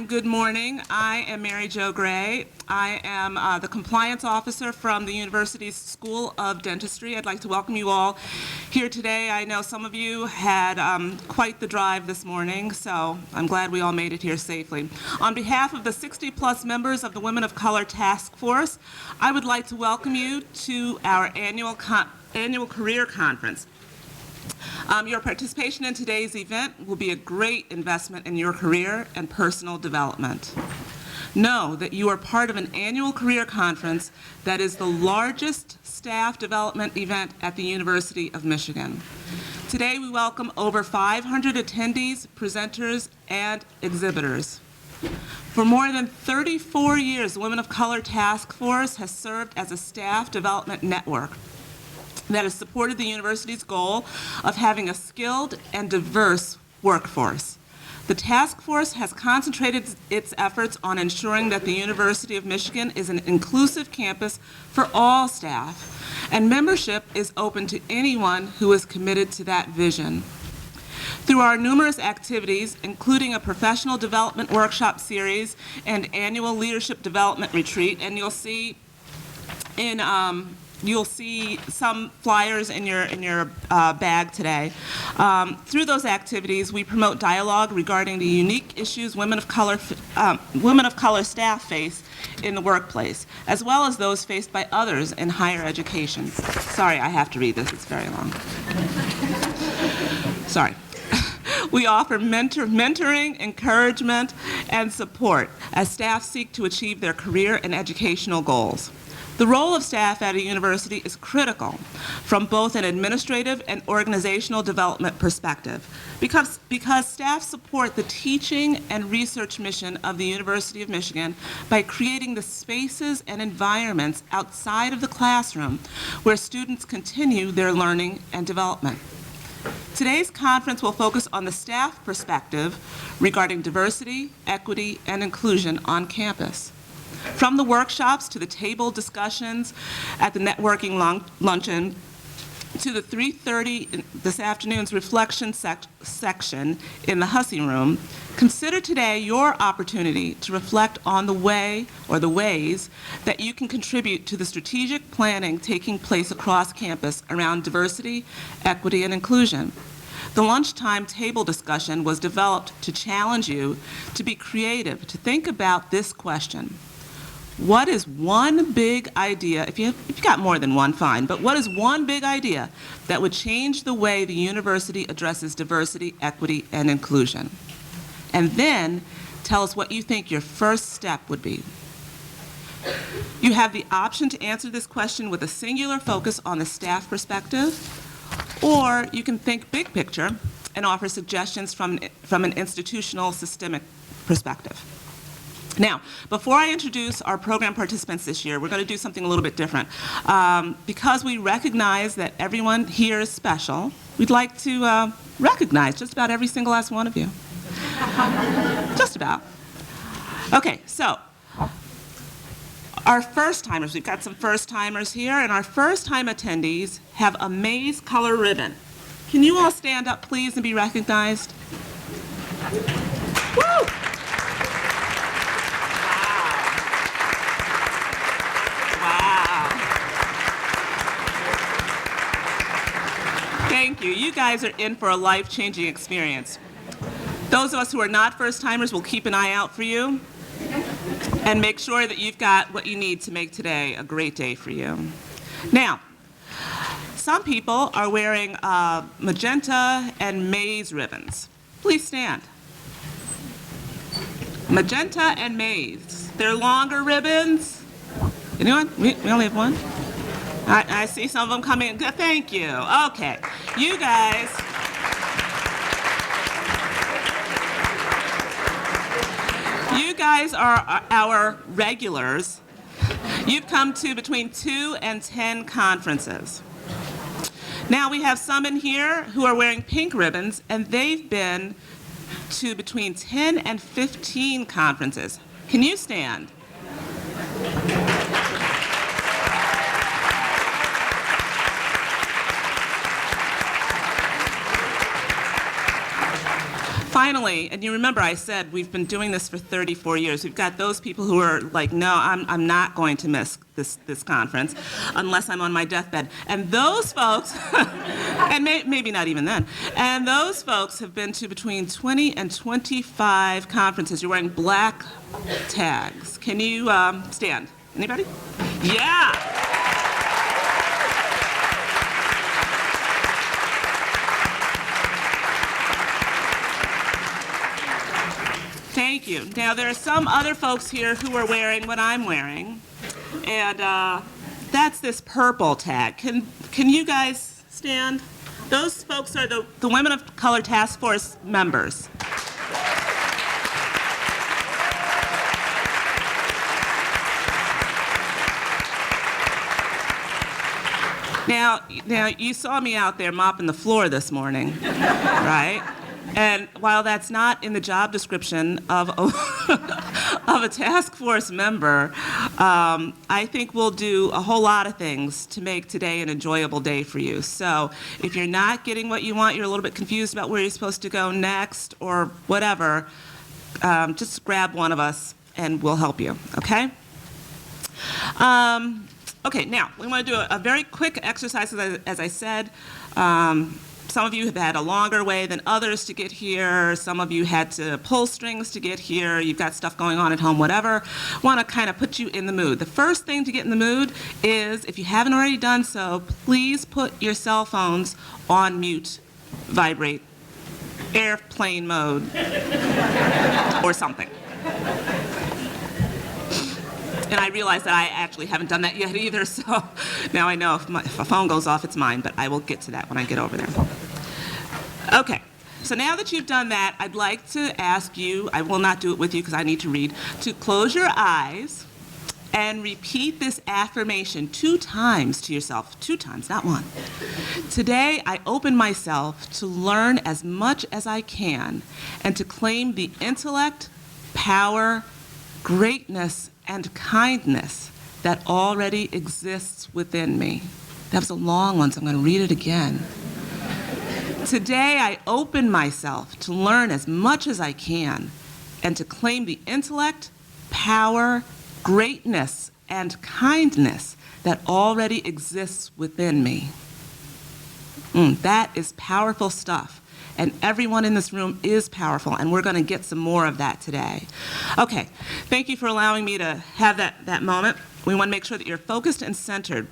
good morning. I am Mary Jo Gray. I am the compliance officer from the university's School of Dentistry. I'd like to welcome you all here today. I know some of you had quite the drive this morning, so I'm glad we all made it here safely. On behalf of the 60-plus members of the Women of Color Task Force, I would like to welcome you to our annual career conference. Your participation in today's event will be a great investment in your career and personal development. Know that you are part of an annual career conference that is the largest staff development event at the University of Michigan. Today we welcome over 500 attendees, presenters, and exhibitors. For more than 34 years, the Women of Color Task Force has served as a staff development network that has supported the university's goal of having a skilled and diverse workforce. The task force has concentrated its efforts on ensuring that the University of Michigan is an inclusive campus for all staff, and membership is open to anyone who is committed to that vision. Through our numerous activities, including a professional development workshop series and annual leadership development retreat, and you'll see some flyers in your bag today. Through those activities, we promote dialogue regarding the unique issues women of color staff face in the workplace, as well as those faced by others in higher education. Sorry, I have to read this, it's very long. Sorry. We offer mentoring, encouragement, and support as staff seek to achieve their career and educational goals. The role of staff at a university is critical from both an administrative and organizational development perspective because staff support the teaching and research mission of the University of Michigan by creating the spaces and environments outside of the classroom where students continue their learning and development. Today's conference will focus on the staff perspective regarding diversity, equity, and inclusion on campus. From the workshops to the table discussions at the networking luncheon to the 3:30 this afternoon's reflection section in the Hussey Room, consider today your opportunity to reflect on the way or the ways that you can contribute to the strategic planning taking place across campus around diversity, equity, and inclusion. The lunchtime table discussion was developed to challenge you to be creative, to think about this question. What is one big idea, if you've got more than one, fine, but what is one big idea that would change the way the university addresses diversity, equity, and inclusion? And then tell us what you think your first step would be. You have the option to answer this question with a singular focus on the staff perspective, or you can think big picture and offer suggestions from an institutional systemic perspective. Now, before I introduce our program participants this year, we're going to do something a little bit different. Because we recognize that everyone here is special, we'd like to recognize just about every single last one of you. Just about. Okay, so our first-timers, we've got some first-timers here, and our first-time attendees have a maize color ribbon. Can you all stand up, please, and be recognized? Woo! Thank you. You guys are in for a life-changing experience. Those of us who are not first-timers will keep an eye out for you and make sure that you've got what you need to make today a great day for you. Now, some people are wearing magenta and maize ribbons. Please stand. Magenta and maize. They're longer ribbons. Anyone? We only have one? I see some of them coming. Thank you. Okay. You guys are our regulars. You've come to between 2 and 10 conferences. Now we have some in here who are wearing pink ribbons, and they've been to between 10 and 15 conferences. Can you stand? Finally, and you remember I said we've been doing this for 34 years. We've got those people who are like, no, I'm not going to miss this conference unless I'm on my deathbed. And those folks, and maybe not even then, and those folks have been to between 20 and 25 conferences. You're wearing black tags. Can you stand? Anybody? Yeah. Thank you. Now, there are some other folks here who are wearing what I'm wearing, and that's this purple tag. Can you guys stand? Those folks are the Women of Color Task Force members. Now, you saw me out there mopping the floor this morning, right? And while that's not in the job description of a task force member, I think we'll do a whole lot of things to make today an enjoyable day for you. So if you're not getting what you want, you're a little bit confused about where you're supposed to go next or whatever, just grab one of us and we'll help you, okay? Okay, now we want to do a very quick exercise, as I said. Some of you have had a longer way than others to get here. Some of you had to pull strings to get here. You've got stuff going on at home, whatever. Want to kind of put you in the mood. The first thing to get in the mood is, if you haven't already done so, please put your cell phones on mute, vibrate, airplane mode, or something. And I realize that I actually haven't done that yet either, so now I know if a phone goes off, it's mine, but I will get to that when I get over there. Okay, so now that you've done that, I'd like to ask you, I will not do it with you because I need to read, to close your eyes and repeat this affirmation 2 times to yourself. 2 times, not 1. Today, I open myself to learn as much as I can and to claim the intellect, power, greatness, and kindness that already exists within me. That was a long one, so I'm going to read it again. Today, I open myself to learn as much as I can and to claim the intellect, power, greatness, and kindness that already exists within me. That is powerful stuff. And everyone in this room is powerful, and we're going to get some more of that today. Okay, thank you for allowing me to have that moment. We want to make sure that you're focused and centered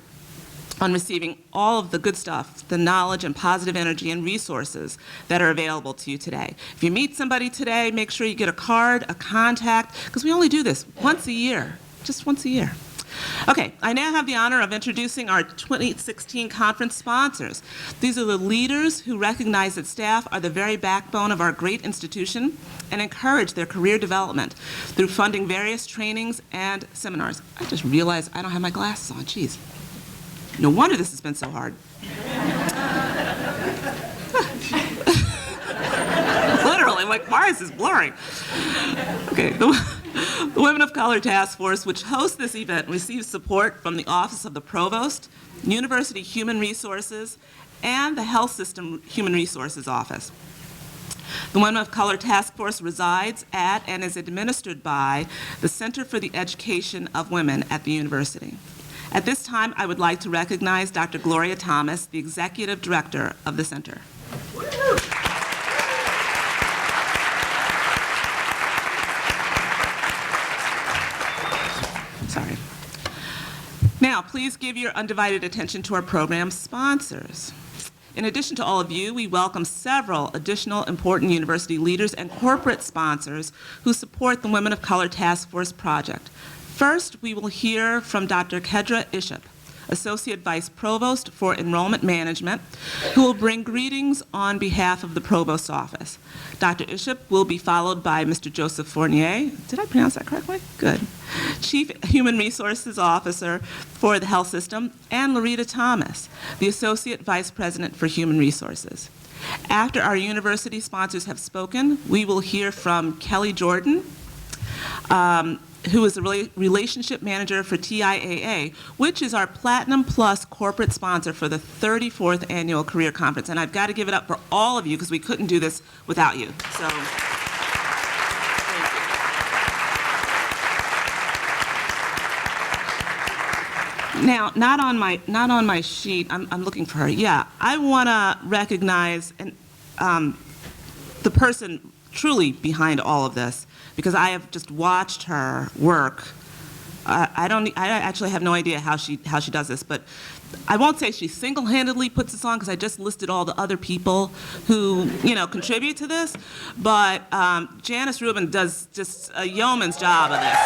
on receiving all of the good stuff, the knowledge and positive energy and resources that are available to you today. If you meet somebody today, make sure you get a card, a contact, because we only do this once a year, just once a year. Okay, I now have the honor of introducing our 2016 conference sponsors. These are the leaders who recognize that staff are the very backbone of our great institution and encourage their career development through funding various trainings and seminars. I just realized I don't have my glasses on, geez. No wonder this has been so hard. Literally, I'm like, why is this blurring? Okay, the Women of Color Task Force, which hosts this event, receives support from the Office of the Provost, University Human Resources, and the Health System Human Resources Office. The Women of Color Task Force resides at and is administered by the Center for the Education of Women at the university. At this time, I would like to recognize Dr. Gloria Thomas, the Executive Director of the Center. Sorry. Now, please give your undivided attention to our program sponsors. In addition to all of you, we welcome several additional important university leaders and corporate sponsors who support the Women of Color Task Force project. First, we will hear from Dr. Kedra Ishop, Associate Vice Provost for Enrollment Management, who will bring greetings on behalf of the Provost's Office. Dr. Ishop will be followed by Mr. Joseph Fournier, did I pronounce that correctly? Good. Chief Human Resources Officer for the Health System, and Loretta Thomas, the Associate Vice President for Human Resources. After our university sponsors have spoken, we will hear from Kelly Jordan, who is the relationship manager for TIAA, which is our Platinum Plus corporate sponsor for the 34th Annual Career Conference. And I've got to give it up for all of you because we couldn't do this without you. So. Now, not on my sheet. I'm looking for her. Yeah, I want to recognize the person truly behind all of this, because I have just watched her work. I actually have no idea how she does this, but I won't say she single-handedly puts this on because I just listed all the other people who contribute to this. But Janice Rubin does just a yeoman's job of this.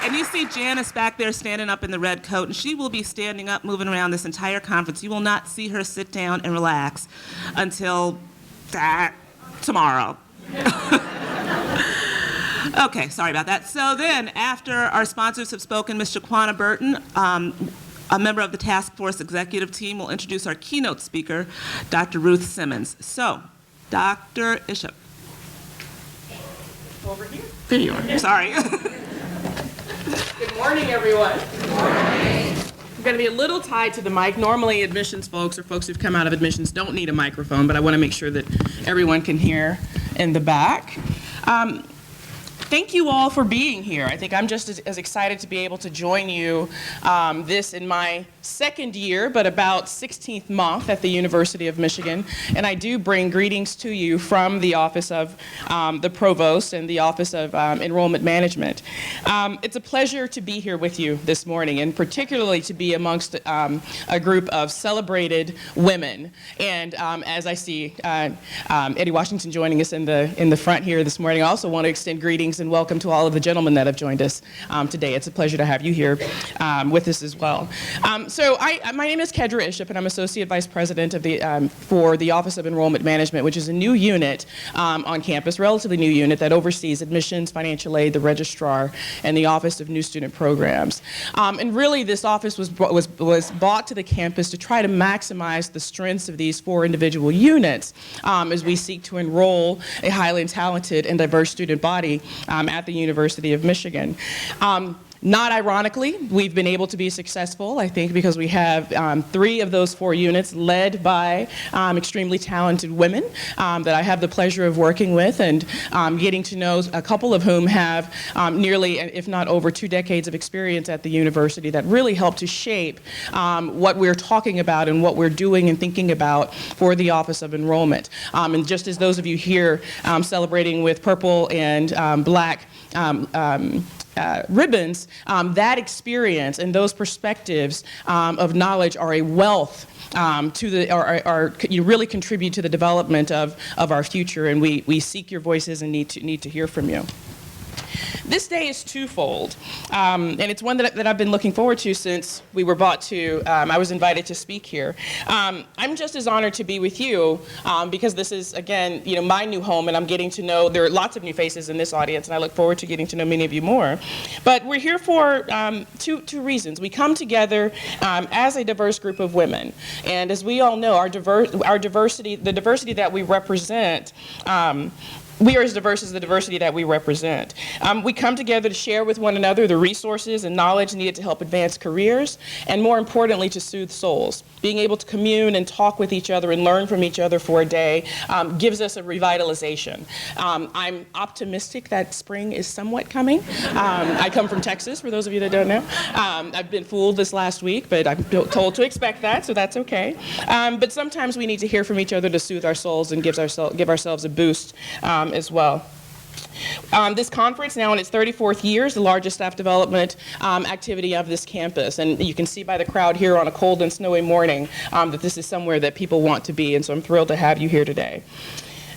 And you see Janice back there standing up in the red coat, and she will be standing up, moving around this entire conference. You will not see her sit down and relax until tomorrow. Okay, sorry about that. So then, after our sponsors have spoken, Ms. Shaquana Burton, a member of the task force executive team, will introduce our keynote speaker, Dr. Ruth Simmons. So, Dr. Isham. Over here. There you are. Sorry. Good morning, everyone. Good morning. I'm going to be a little tied to the mic. Normally, admissions folks or folks who've come out of admissions don't need a microphone, but I want to make sure that everyone can hear in the back. Thank you all for being here. I think I'm just as excited to be able to join you this in my second year, but about 16th month at the University of Michigan. And I do bring greetings to you from the Office of the Provost and the Office of Enrollment Management. It's a pleasure to be here with you this morning, and particularly to be amongst a group of celebrated women. And as I see Eddie Washington joining us in the front here this morning, I also want to extend greetings and welcome to all of the gentlemen that have joined us today. It's a pleasure to have you here with us as well. So my name is Kedra Iship, and I'm Associate Vice President of for the Office of Enrollment Management, which is a new unit on campus, relatively new unit that oversees admissions, financial aid, the registrar, and the Office of New Student Programs. And really, this office was brought to the campus to try to maximize the strengths of these 4 individual units as we seek to enroll a highly talented and diverse student body at the University of Michigan. Not ironically, we've been able to be successful, I think, because we have 3 of those 4 units led by extremely talented women that I have the pleasure of working with and getting to know, a couple of whom have nearly, if not over 2 decades of experience at the university that really helped to shape what we're talking about and what we're doing and thinking about for the Office of Enrollment. And just as those of you here celebrating with purple and black ribbons, that experience and those perspectives of knowledge are a wealth you really contribute to the development of our future, and we seek your voices and need to hear from you. This day is twofold, and it's one that I've been looking forward to since we were brought to, I was invited to speak here. I'm just as honored to be with you because this is, again, my new home, and I'm getting to know, there are lots of new faces in this audience, and I look forward to getting to know many of you more. But we're here for two reasons. We come together as a diverse group of women, and as we all know, our diversity, the diversity that we represent, we are as diverse as the diversity that we represent. We come together to share with one another the resources and knowledge needed to help advance careers, and more importantly, to soothe souls. Being able to commune and talk with each other and learn from each other for a day gives us a revitalization. I'm optimistic that spring is somewhat coming. I come from Texas, for those of you that don't know. I've been fooled this last week, but I'm told to expect that, so that's okay. But sometimes we need to hear from each other to soothe our souls and give ourselves a boost as well. This conference, now in its 34th year, is the largest staff development activity of this campus. And you can see by the crowd here on a cold and snowy morning that this is somewhere that people want to be. And so I'm thrilled to have you here today.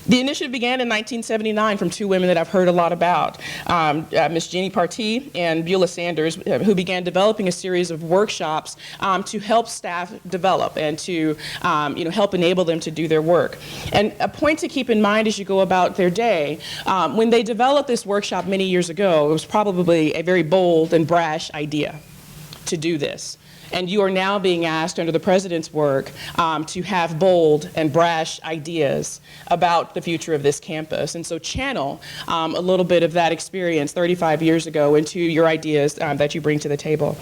The initiative began in 1979 from 2 women that I've heard a lot about, Ms. Jeannie Partee and Beulah Sanders, who began developing a series of workshops to help staff develop and to help enable them to do their work. And a point to keep in mind as you go about their day, when they developed this workshop many years ago, it was probably a very bold and brash idea. to do this. And you are now being asked under the president's work to have bold and brash ideas about the future of this campus. And so channel a little bit of that experience 35 years ago into your ideas that you bring to the table.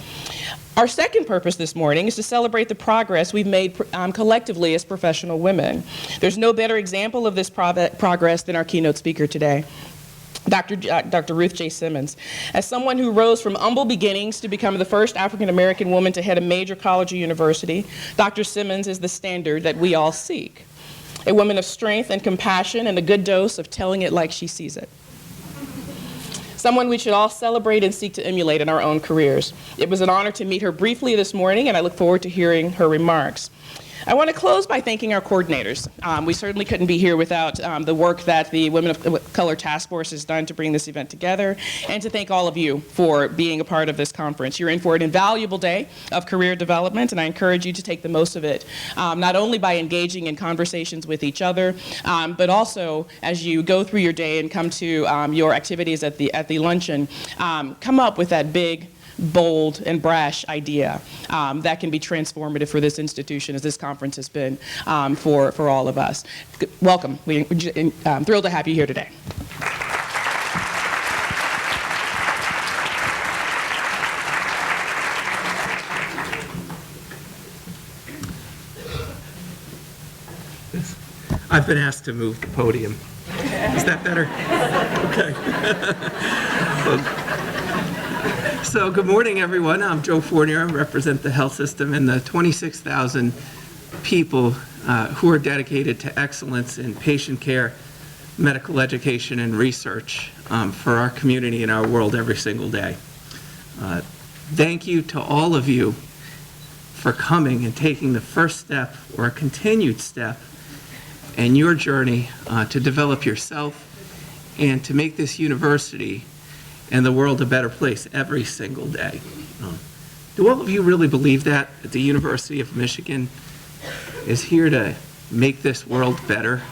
Our second purpose this morning is to celebrate the progress we've made collectively as professional women. There's no better example of this progress than our keynote speaker today, Dr. Ruth J. Simmons. As someone who rose from humble beginnings to become the first African-American woman to head a major college or university, Dr. Simmons is the standard that we all seek. A woman of strength and compassion and a good dose of telling it like she sees it. Someone we should all celebrate and seek to emulate in our own careers. It was an honor to meet her briefly this morning, and I look forward to hearing her remarks. I want to close by thanking our coordinators. We certainly couldn't be here without the work that the Women of Color Task Force has done to bring this event together, and to thank all of you for being a part of this conference. You're in for an invaluable day of career development, and I encourage you to take the most of it, not only by engaging in conversations with each other, but also as you go through your day and come to your activities at the luncheon, come up with that big, bold and brash idea that can be transformative for this institution, as this conference has been for all of us. Welcome. We're thrilled to have you here today. I've been asked to move the podium. Is that better? Okay. So good morning, everyone. I'm Joe Fournier. I represent the health system and the 26,000 people who are dedicated to excellence in patient care, medical education, and research for our community and our world every single day. Thank you to all of you for coming and taking the first step or a continued step in your journey to develop yourself and to make this university and the world a better place every single day. Do all of you really believe that the University of Michigan is here to make this world better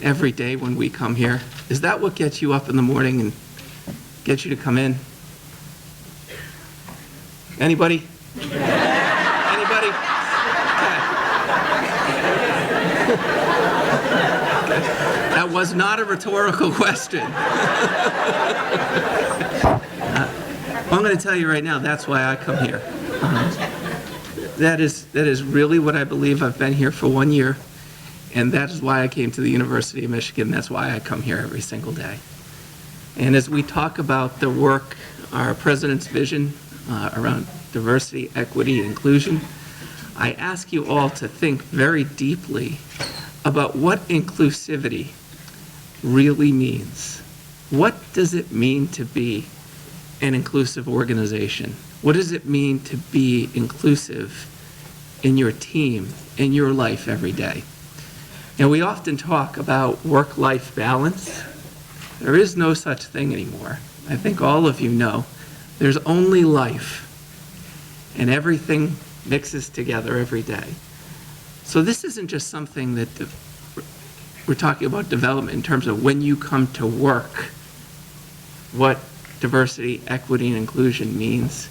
every day when we come here? Is that what gets you up in the morning and gets you to come in? Anybody? Anybody? Okay. That was not a rhetorical question. I'm going to tell you right now, that's why I come here. That is really what I believe. I've been here for 1 year, and that is why I came to the University of Michigan. That's why I come here every single day. And as we talk about the work, our president's vision around diversity, equity, and inclusion, I ask you all to think very deeply about what inclusivity really means. What does it mean to be an inclusive organization? What does it mean to be inclusive in your team, in your life every day? And we often talk about work-life balance. There is no such thing anymore. I think all of you know there's only life, and everything mixes together every day. So this isn't just something that we're talking about development in terms of when you come to work. What diversity, equity, and inclusion means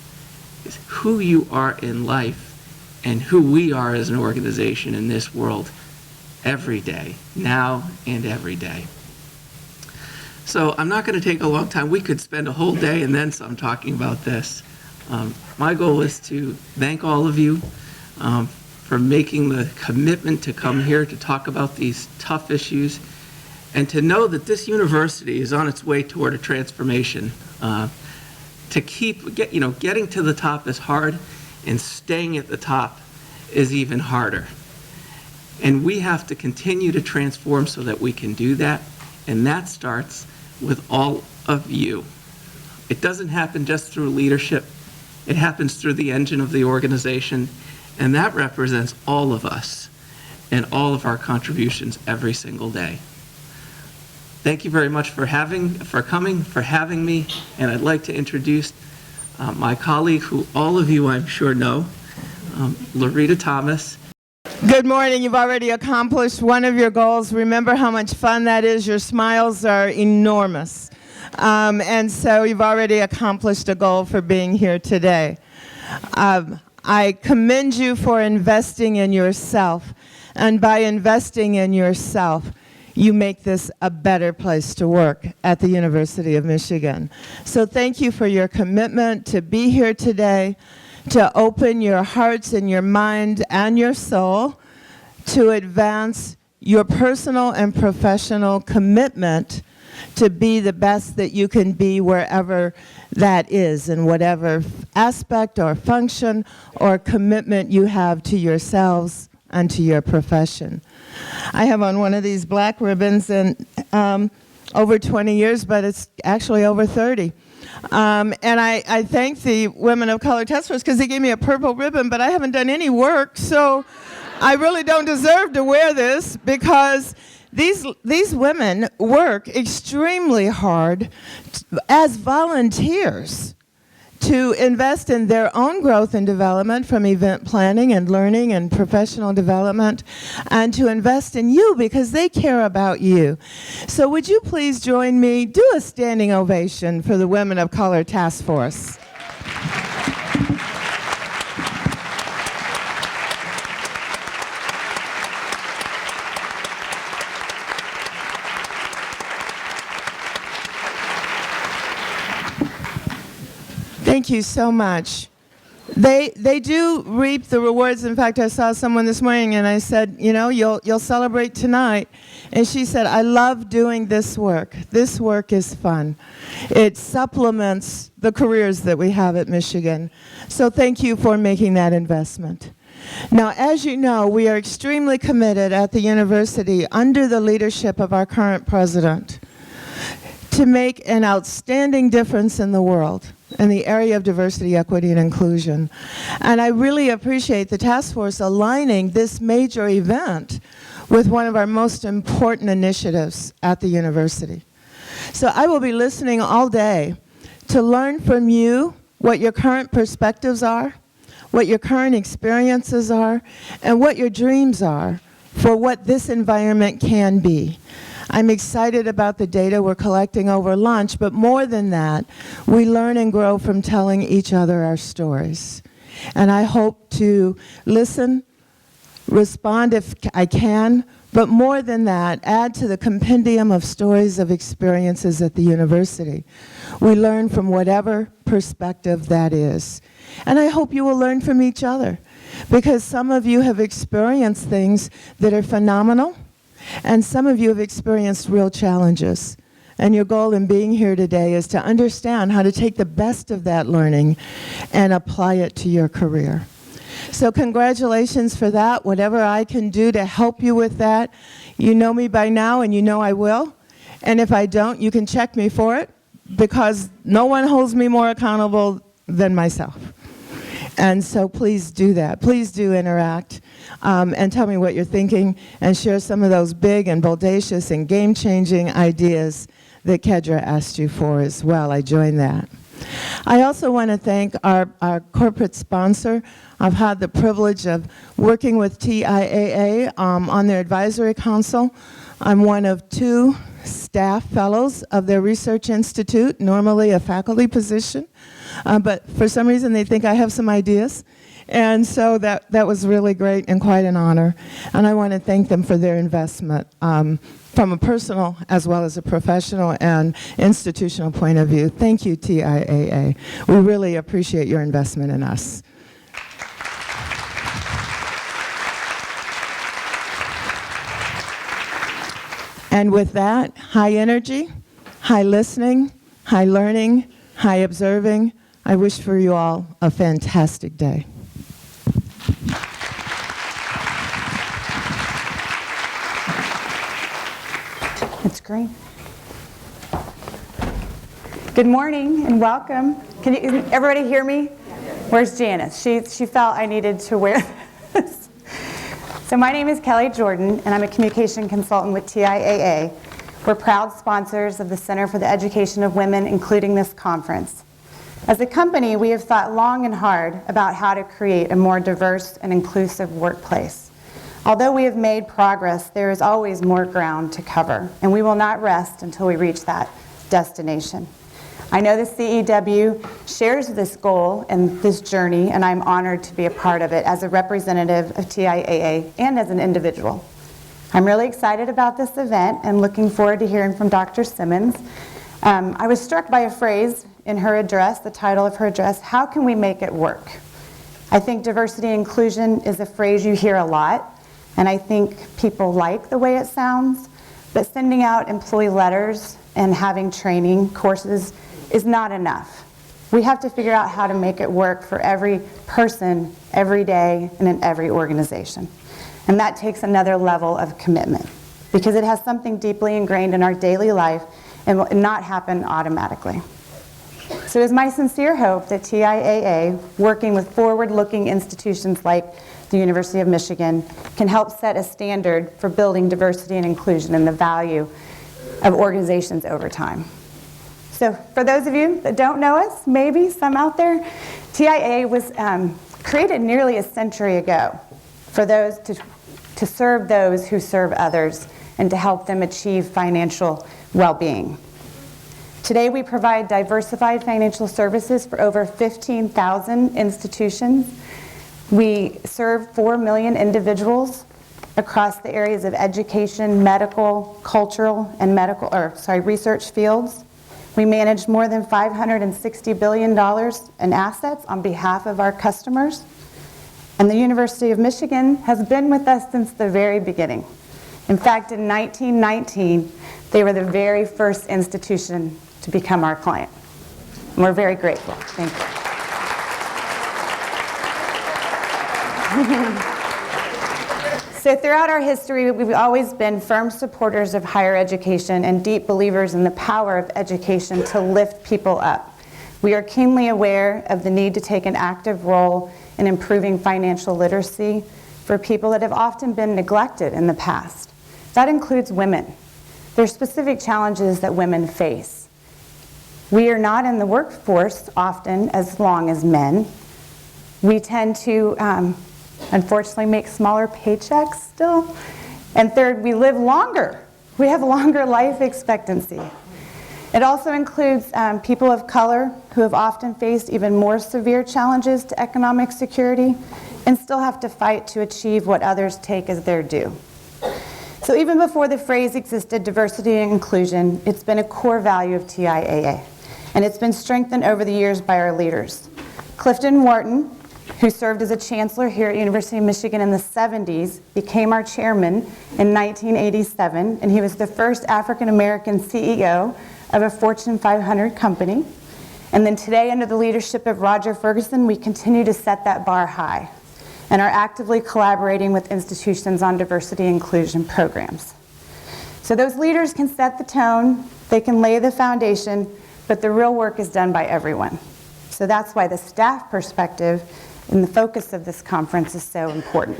is who you are in life and who we are as an organization in this world every day, now and every day. So I'm not going to take a long time. We could spend a whole day and then some talking about this. My goal is to thank all of you for making the commitment to come here to talk about these tough issues, and to know that this university is on its way toward a transformation. To keep getting to the top is hard, and staying at the top is even harder. And we have to continue to transform so that we can do that, and that starts with all of you. It doesn't happen just through leadership. It happens through the engine of the organization, and that represents all of us and all of our contributions every single day. Thank you very much for coming, for having me, and I'd like to introduce my colleague, who all of you I'm sure know, Loretta Thomas. Good morning. You've already accomplished one of your goals. Remember how much fun that is. Your smiles are enormous. And so you've already accomplished a goal for being here today. I commend you for investing in yourself. And by investing in yourself, you make this a better place to work at the University of Michigan. So thank you for your commitment to be here today, to open your hearts and your mind and your soul to advance your personal and professional commitment to be the best that you can be wherever that is, in whatever aspect or function or commitment you have to yourselves and to your profession. I have on one of these black ribbons, and over 20 years, but it's actually over 30. And I thank the Women of Color Task Force because they gave me a purple ribbon, but I haven't done any work, so I really don't deserve to wear this because these women work extremely hard as volunteers to invest in their own growth and development from event planning and learning and professional development, and to invest in you because they care about you. So would you please join me, do a standing ovation for the Women of Color Task Force. Thank you so much. They do reap the rewards. In fact, I saw someone this morning and I said, you know, you'll celebrate tonight. And she said, I love doing this work. This work is fun. It supplements the careers that we have at Michigan. So thank you for making that investment. Now, as you know, we are extremely committed at the university under the leadership of our current president to make an outstanding difference in the world in the area of diversity, equity, and inclusion. And I really appreciate the task force aligning this major event with one of our most important initiatives at the university. So I will be listening all day to learn from you what your current perspectives are, what your current experiences are, and what your dreams are for what this environment can be. I'm excited about the data we're collecting over lunch, but more than that, we learn and grow from telling each other our stories. And I hope to listen, respond if I can, but more than that, add to the compendium of stories of experiences at the university. We learn from whatever perspective that is. And I hope you will learn from each other, because some of you have experienced things that are phenomenal, and some of you have experienced real challenges. And your goal in being here today is to understand how to take the best of that learning and apply it to your career. So congratulations for that. Whatever I can do to help you with that, you know me by now and you know I will. And if I don't, you can check me for it, because no one holds me more accountable than myself. And so please do that. Please do interact and tell me what you're thinking and share some of those big and bodacious and game-changing ideas that Kedra asked you for as well. I join that. I also want to thank our corporate sponsor. I've had the privilege of working with TIAA on their advisory council. I'm one of 2 staff fellows of their research institute, normally a faculty position. But for some reason, they think I have some ideas. And so that was really great and quite an honor. And I want to thank them for their investment from a personal as well as a professional and institutional point of view. Thank you, TIAA. We really appreciate your investment in us. And with that, high energy, high listening, high learning, high observing, I wish for you all a fantastic day. It's green. Good morning and welcome. Can everybody hear me? Where's Janice? She felt I needed to wear this. So my name is Kelly Jordan, and I'm a communication consultant with TIAA. We're proud sponsors of the Center for the Education of Women, including this conference. As a company, we have thought long and hard about how to create a more diverse and inclusive workplace. Although we have made progress, there is always more ground to cover, and we will not rest until we reach that destination. I know the CEW shares this goal and this journey, and I'm honored to be a part of it as a representative of TIAA and as an individual. I'm really excited about this event and looking forward to hearing from Dr. Simmons. I was struck by a phrase in her address, the title of her address, "How can we make it work?" I think diversity and inclusion is a phrase you hear a lot, and I think people like the way it sounds, but sending out employee letters and having training courses is not enough. We have to figure out how to make it work for every person, every day, and in every organization. And that takes another level of commitment because it has something deeply ingrained in our daily life and will not happen automatically. So it's my sincere hope that TIAA, working with forward-looking institutions like the University of Michigan, can help set a standard for building diversity and inclusion and the value of organizations over time. So for those of you that don't know us, maybe some out there, TIAA was created nearly a century ago for those to serve those who serve others and to help them achieve financial well-being. Today we provide diversified financial services for over 15,000 institutions. We serve 4 million individuals across the areas of education, medical, cultural, and research fields. We manage more than $560 billion in assets on behalf of our customers. And the University of Michigan has been with us since the very beginning. In fact, in 1919, they were the very first institution to become our client. And we're very grateful. Thank you. So throughout our history, we've always been firm supporters of higher education and deep believers in the power of education to lift people up. We are keenly aware of the need to take an active role in improving financial literacy for people that have often been neglected in the past. That includes women. There are specific challenges that women face. We are not in the workforce often as long as men. We tend to unfortunately make smaller paychecks still. And third, we live longer. We have longer life expectancy. It also includes people of color who have often faced even more severe challenges to economic security and still have to fight to achieve what others take as their due. So even before the phrase existed, diversity and inclusion, it's been a core value of TIAA. And it's been strengthened over the years by our leaders. Clifton Wharton, who served as a chancellor here at University of Michigan in the 70s, became our chairman in 1987, and he was the first African-American CEO of a Fortune 500 company. And then today, under the leadership of Roger Ferguson, we continue to set that bar high and are actively collaborating with institutions on diversity and inclusion programs. So those leaders can set the tone, they can lay the foundation, but the real work is done by everyone. So that's why the staff perspective and the focus of this conference is so important.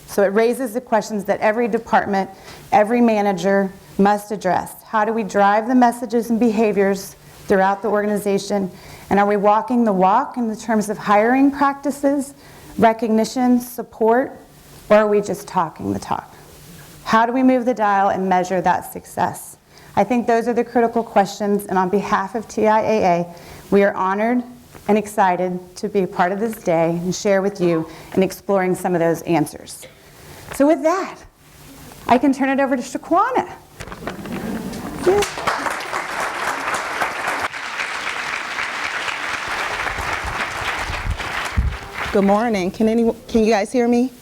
So it raises the questions that every department, every manager must address. How do we drive the messages and behaviors throughout the organization? And are we walking the walk in the terms of hiring practices, recognition, support, or are we just talking the talk? How do we move the dial and measure that success? I think those are the critical questions, and on behalf of TIAA, we are honored and excited to be a part of this day and share with you in exploring some of those answers. So with that, I can turn it over to Shaquana. Yeah. Good morning. Can you guys hear me?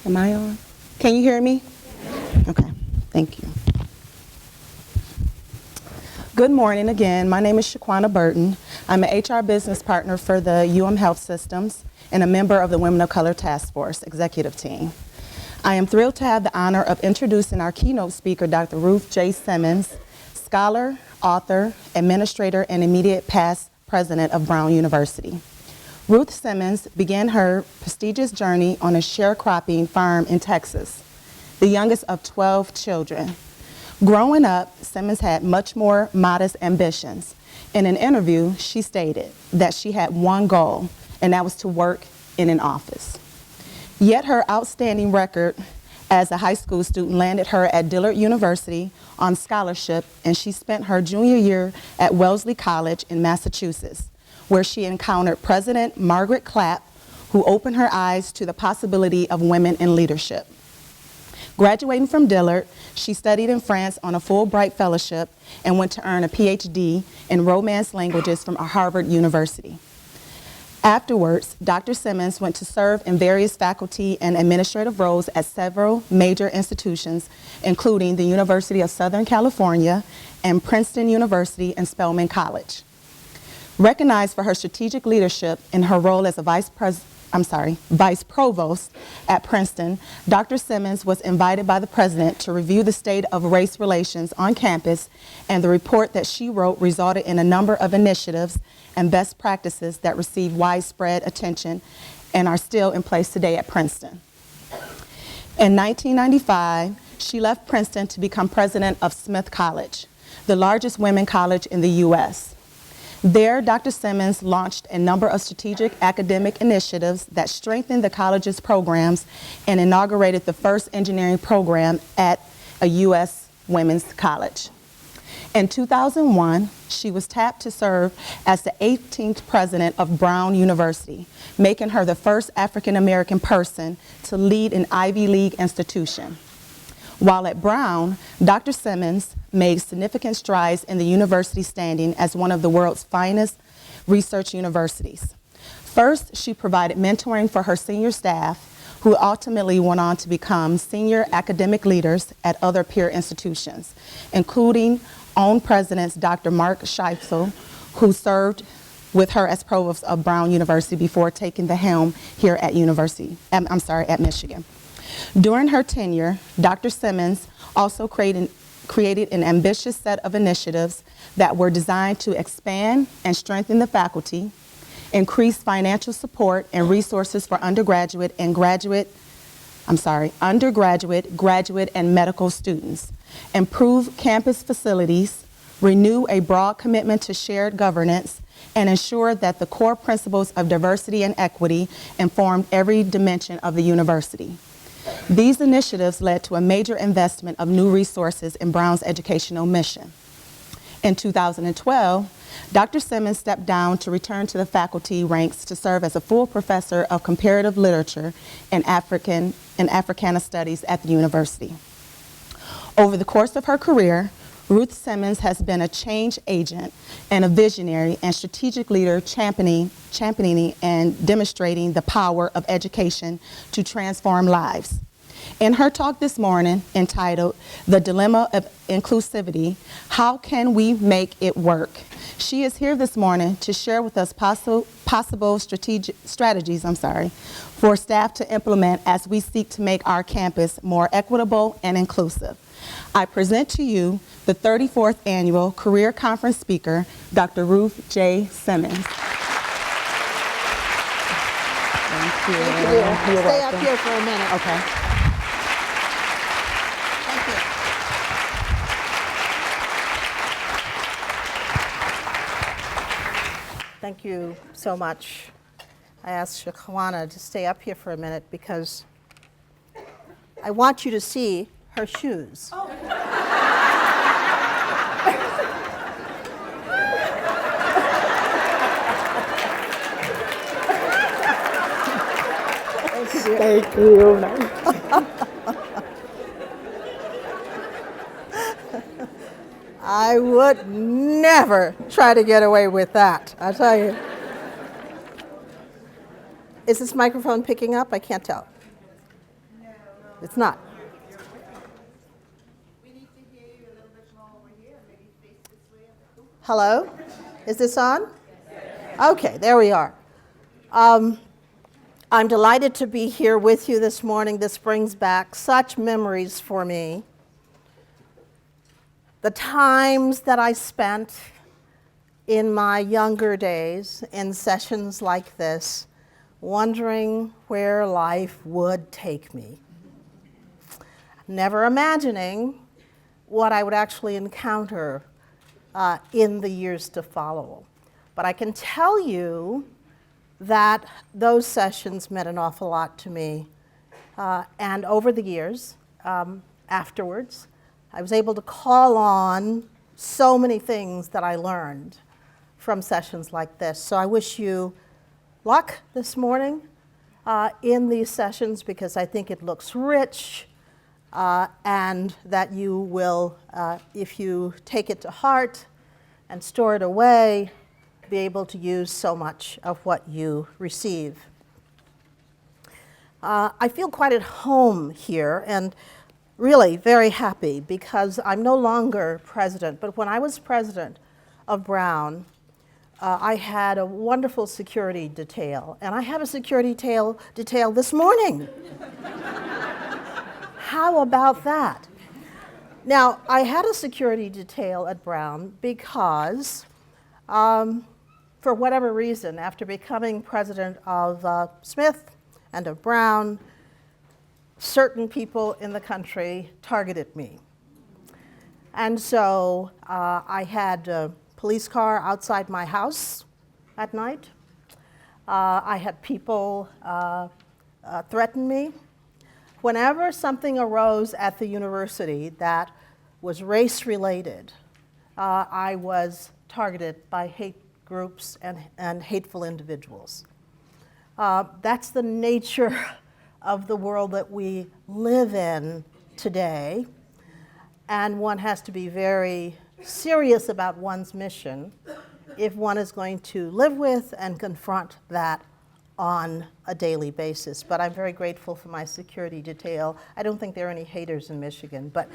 Am I on? Can you hear me? Okay, thank you. Good morning again. My name is Shaquana Burton. I'm an HR business partner for the UM Health Systems and a member of the Women of Color Task Force executive team. I am thrilled to have the honor of introducing our keynote speaker, Dr. Ruth J. Simmons, scholar, author, administrator, and immediate past president of Brown University. Ruth Simmons began her prestigious journey on a sharecropping farm in Texas, the youngest of 12 children. Growing up, Simmons had much more modest ambitions. In an interview, she stated that she had one goal, and that was to work in an office. Yet her outstanding record as a high school student landed her at Dillard University on scholarship, and she spent her junior year at Wellesley College in Massachusetts, where she encountered President Margaret Clapp, who opened her eyes to the possibility of women in leadership. Graduating from Dillard, she studied in France on a Fulbright fellowship and went to earn a PhD in Romance languages from Harvard University. Afterwards, Dr. Simmons went to serve in various faculty and administrative roles at several major institutions, including the University of Southern California and Princeton University and Spelman College. Recognized for her strategic leadership in her role as a vice provost at Princeton, Dr. Simmons was invited by the president to review the state of race relations on campus, and the report that she wrote resulted in a number of initiatives and best practices that received widespread attention and are still in place today at Princeton. In 1995, she left Princeton to become president of Smith College, the largest women's college in the U.S. There, Dr. Simmons launched a number of strategic academic initiatives that strengthened the college's programs and inaugurated the first engineering program at a U.S. women's college. In 2001, she was tapped to serve as the 18th president of Brown University, making her the first African-American person to lead an Ivy League institution. While at Brown, Dr. Simmons made significant strides in the university's standing as one of the world's finest research universities. First, she provided mentoring for her senior staff, who ultimately went on to become senior academic leaders at other peer institutions, including own presidents Dr. Mark Scheifel, who served with her as provost of Brown University before taking the helm here at at Michigan. During her tenure, Dr. Simmons also created an ambitious set of initiatives that were designed to expand and strengthen the faculty, increase financial support and resources for undergraduate, graduate, and medical students, improve campus facilities, renew a broad commitment to shared governance, and ensure that the core principles of diversity and equity informed every dimension of the university. These initiatives led to a major investment of new resources in Brown's educational mission. In 2012, Dr. Simmons stepped down to return to the faculty ranks to serve as a full professor of comparative literature and Africana studies at the university. Over the course of her career, Ruth Simmons has been a change agent and a visionary and strategic leader championing and demonstrating the power of education to transform lives. In her talk this morning, entitled "The Dilemma of Inclusivity, How Can We Make It Work?" she is here this morning to share with us possible strategies for staff to implement as we seek to make our campus more equitable and inclusive. I present to you the 34th Annual Career Conference Speaker, Dr. Ruth J. Simmons. Thank you. Thank you. Stay up here for a minute. Okay. Thank you. Thank you so much. I asked Shaquana to stay up here for a minute because I want you to see her shoes. Oh. Thank you. I would never try to get away with that, I tell you. Is this microphone picking up? I can't tell. No. It's not. Hello? Is this on? Okay, there we are. I'm delighted to be here with you this morning. This brings back such memories for me. The times that I spent in my younger days in sessions like this, wondering where life would take me. Never imagining what I would actually encounter in the years to follow. But I can tell you that those sessions meant an awful lot to me And over the years, afterwards, I was able to call on so many things that I learned from sessions like this. So I wish you luck this morning in these sessions, because I think it looks rich, and that you will, if you take it to heart and store it away, be able to use so much of what you receive. I feel quite at home here, and really very happy, because I'm no longer president. But when I was president of Brown, I had a wonderful security detail, and I have a security detail this morning. How about that? Now, I had a security detail at Brown because, for whatever reason, after becoming president of Smith and of Brown, certain people in the country targeted me. And so I had a police car outside my house at night. I had people threaten me. Whenever something arose at the university that was race-related, I was targeted by hate groups and hateful individuals. That's the nature of the world that we live in today, and one has to be very serious about one's mission if one is going to live with and confront that on a daily basis. But I'm very grateful for my security detail. I don't think there are any haters in Michigan, but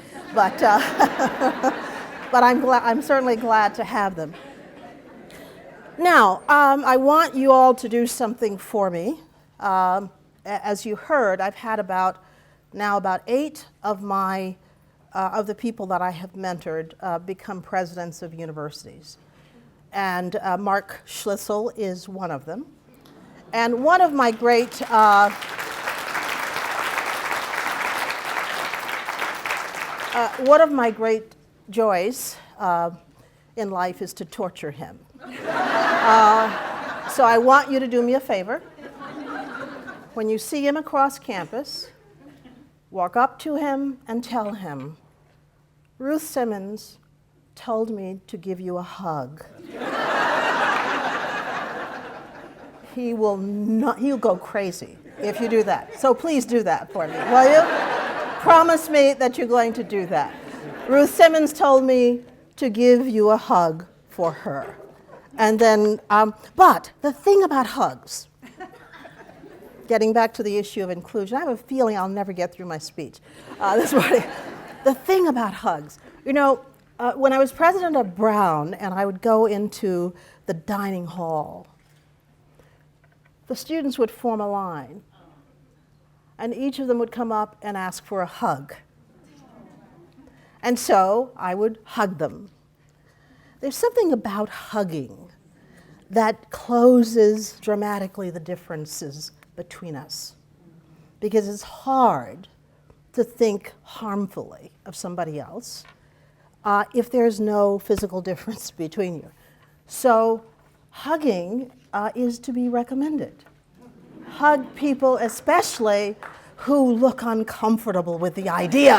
I'm certainly glad to have them. Now, I want you all to do something for me. As you heard, I've had about 8 of the people that I have mentored become presidents of universities. And Mark Schlissel is one of them. And one of my great joys in life is to torture him. So I want you to do me a favor. When you see him across campus, walk up to him and tell him, Ruth Simmons told me to give you a hug. He'll go crazy if you do that. So please do that for me, will you? Promise me that you're going to do that. Ruth Simmons told me to give you a hug for her. And then, but the thing about hugs, getting back to the issue of inclusion, I have a feeling I'll never get through my speech this morning. The thing about hugs, when I was president of Brown and I would go into the dining hall, the students would form a line, and each of them would come up and ask for a hug. And so I would hug them. There's something about hugging that closes dramatically the differences between us, because it's hard to think harmfully of somebody else if there's no physical difference between you. So hugging is to be recommended. Hug people, especially who look uncomfortable with the idea.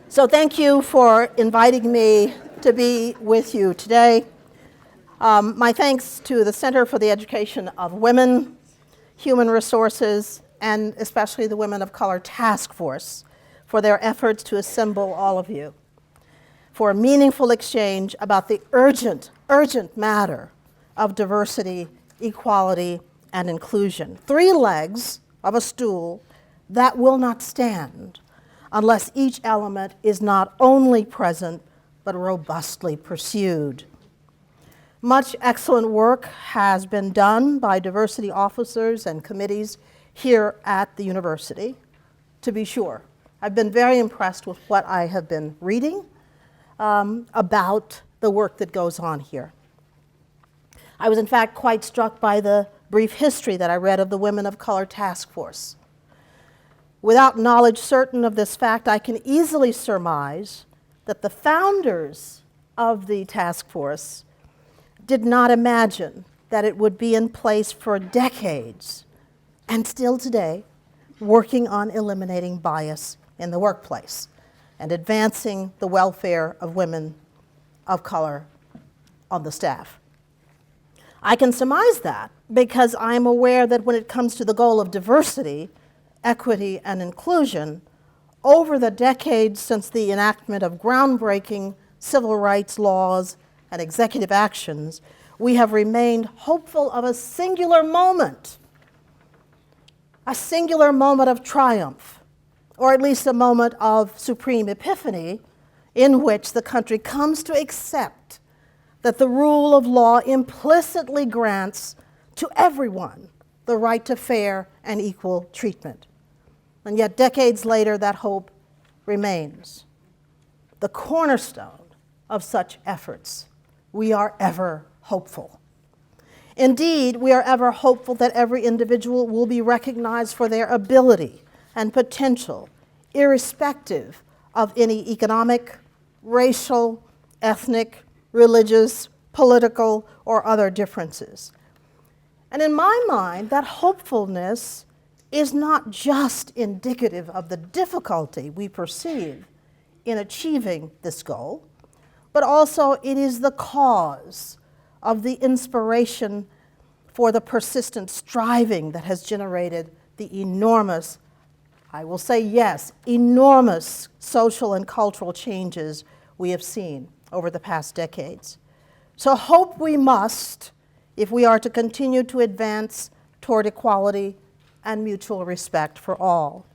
So thank you for inviting me to be with you today. My thanks to the Center for the Education of Women, Human Resources, and especially the Women of Color Task Force for their efforts to assemble all of you for a meaningful exchange about the urgent matter of diversity, equality, and inclusion. 3 legs of a stool that will not stand unless each element is not only present, but robustly pursued. Much excellent work has been done by diversity officers and committees here at the university, to be sure. I've been very impressed with what I have been reading about the work that goes on here. I was in fact quite struck by the brief history that I read of the Women of Color Task Force. Without knowledge certain of this fact, I can easily surmise that the founders of the task force did not imagine that it would be in place for decades, and still today, working on eliminating bias in the workplace and advancing the welfare of women of color on the staff. I can surmise that because I'm aware that when it comes to the goal of diversity, equity, and inclusion, over the decades since the enactment of groundbreaking civil rights laws and executive actions, we have remained hopeful of a singular moment of triumph, or at least a moment of supreme epiphany, in which the country comes to accept that the rule of law implicitly grants to everyone the right to fair and equal treatment. And yet, decades later, that hope remains. The cornerstone of such efforts, we are ever hopeful. Indeed, we are ever hopeful that every individual will be recognized for their ability and potential, irrespective of any economic, racial, ethnic, religious, political, or other differences. And in my mind, that hopefulness is not just indicative of the difficulty we perceive in achieving this goal, but also it is the cause of the inspiration for the persistent striving that has generated the enormous, I will say yes, enormous social and cultural changes we have seen over the past decades. So hope we must if we are to continue to advance toward equality and mutual respect for all.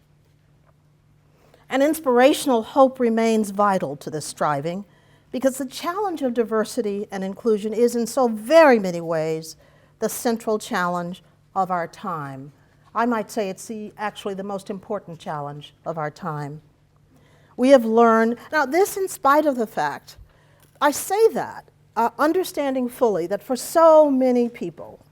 An inspirational hope remains vital to this striving because the challenge of diversity and inclusion is in so very many ways the central challenge of our time. I might say it's actually the most important challenge of our time. We have learned, now this in spite of the fact, I say that, understanding fully that for so many people,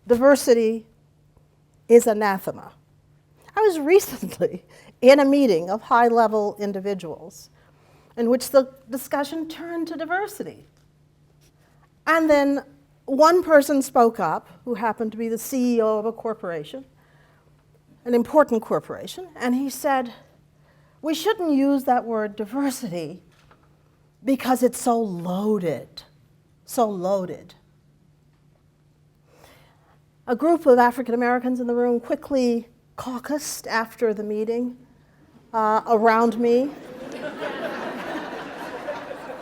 diversity is anathema. I was recently in a meeting of high-level individuals in which the discussion turned to diversity. And then one person spoke up, who happened to be the CEO of a corporation, an important corporation, and he said, we shouldn't use that word diversity because it's so loaded, so loaded. A group of African Americans in the room quickly caucused after the meeting around me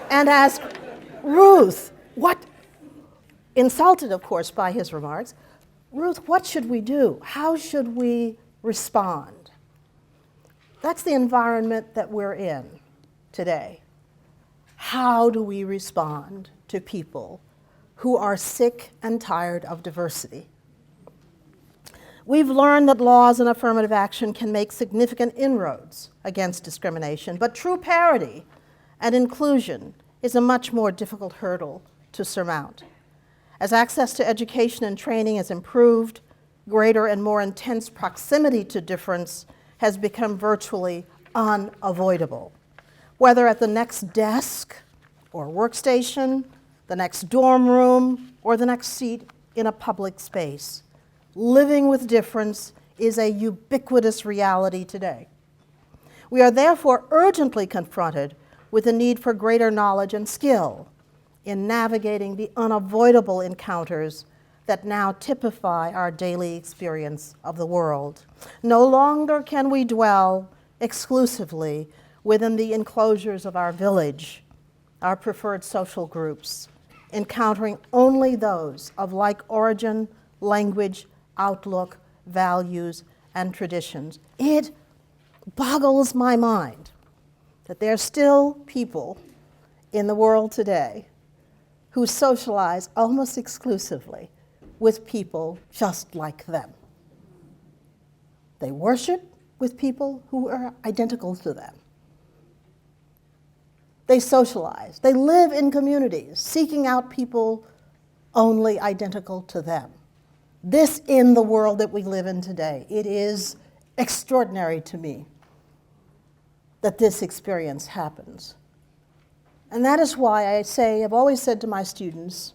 and asked, Ruth, what, insulted of course by his remarks, Ruth, what should we do? How should we respond? That's the environment that we're in today. How do we respond to people who are sick and tired of diversity? We've learned that laws and affirmative action can make significant inroads against discrimination, but true parity and inclusion is a much more difficult hurdle to surmount. As access to education and training has improved, greater and more intense proximity to difference has become virtually unavoidable. Whether at the next desk or workstation, the next dorm room, or the next seat in a public space, living with difference is a ubiquitous reality today. We are therefore urgently confronted with the need for greater knowledge and skill in navigating the unavoidable encounters that now typify our daily experience of the world. No longer can we dwell exclusively within the enclosures of our village, our preferred social groups, encountering only those of like origin, language, outlook, values, and traditions. It boggles my mind that there are still people in the world today who socialize almost exclusively with people just like them. They worship with people who are identical to them. They socialize. They live in communities, seeking out people only identical to them. This in the world that we live in today, it is extraordinary to me. that this experience happens. And that is why I've always said to my students,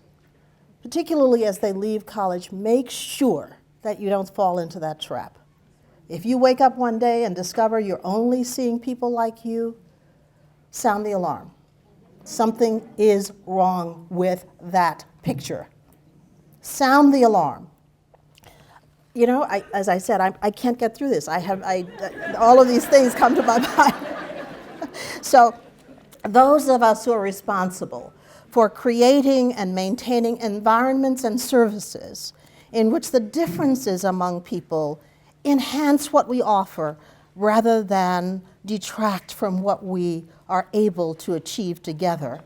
particularly as they leave college, make sure that you don't fall into that trap. If you wake up one day and discover you're only seeing people like you, sound the alarm. Something is wrong with that picture. Sound the alarm. You know, as I said, I can't get through this. All of these things come to my mind. So those of us who are responsible for creating and maintaining environments and services in which the differences among people enhance what we offer rather than detract from what we are able to achieve together,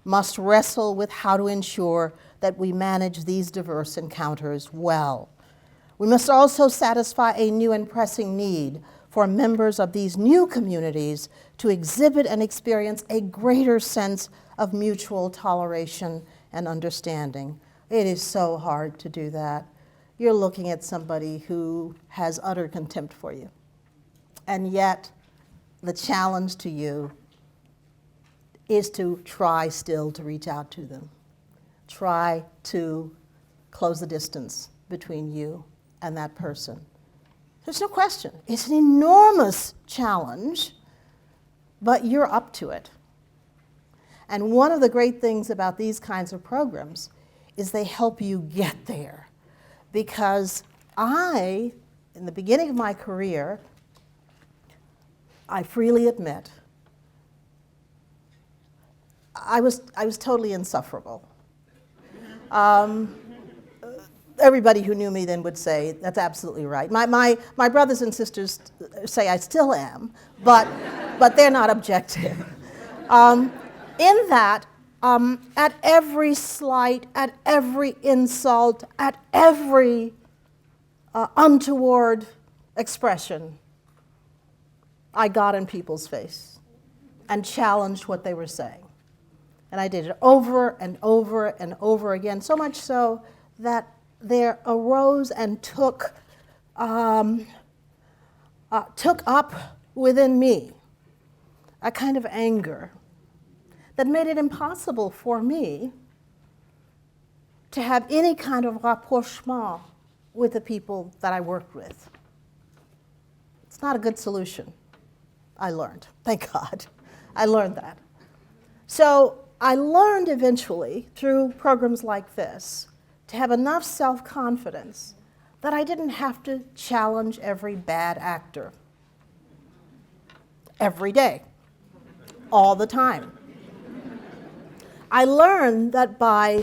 must wrestle with how to ensure that we manage these diverse encounters well. We must also satisfy a new and pressing need for members of these new communities to exhibit and experience a greater sense of mutual toleration and understanding. It is so hard to do that. You're looking at somebody who has utter contempt for you. And yet, the challenge to you is to try still to reach out to them. Try to close the distance between you and that person. There's no question. It's an enormous challenge, but you're up to it. And one of the great things about these kinds of programs is they help you get there. Because in the beginning of my career, I freely admit, I was totally insufferable. Everybody who knew me then would say, that's absolutely right. My brothers and sisters say I still am, but they're not objective. In that, at every slight, at every insult, at every untoward expression, I got in people's face and challenged what they were saying. And I did it over and over and over again, so much so that there arose and took up within me a kind of anger that made it impossible for me to have any kind of rapprochement with the people that I worked with. It's not a good solution, I learned. Thank God. I learned that. So I learned eventually, through programs like this, to have enough self-confidence that I didn't have to challenge every bad actor every day, all the time. I learned that by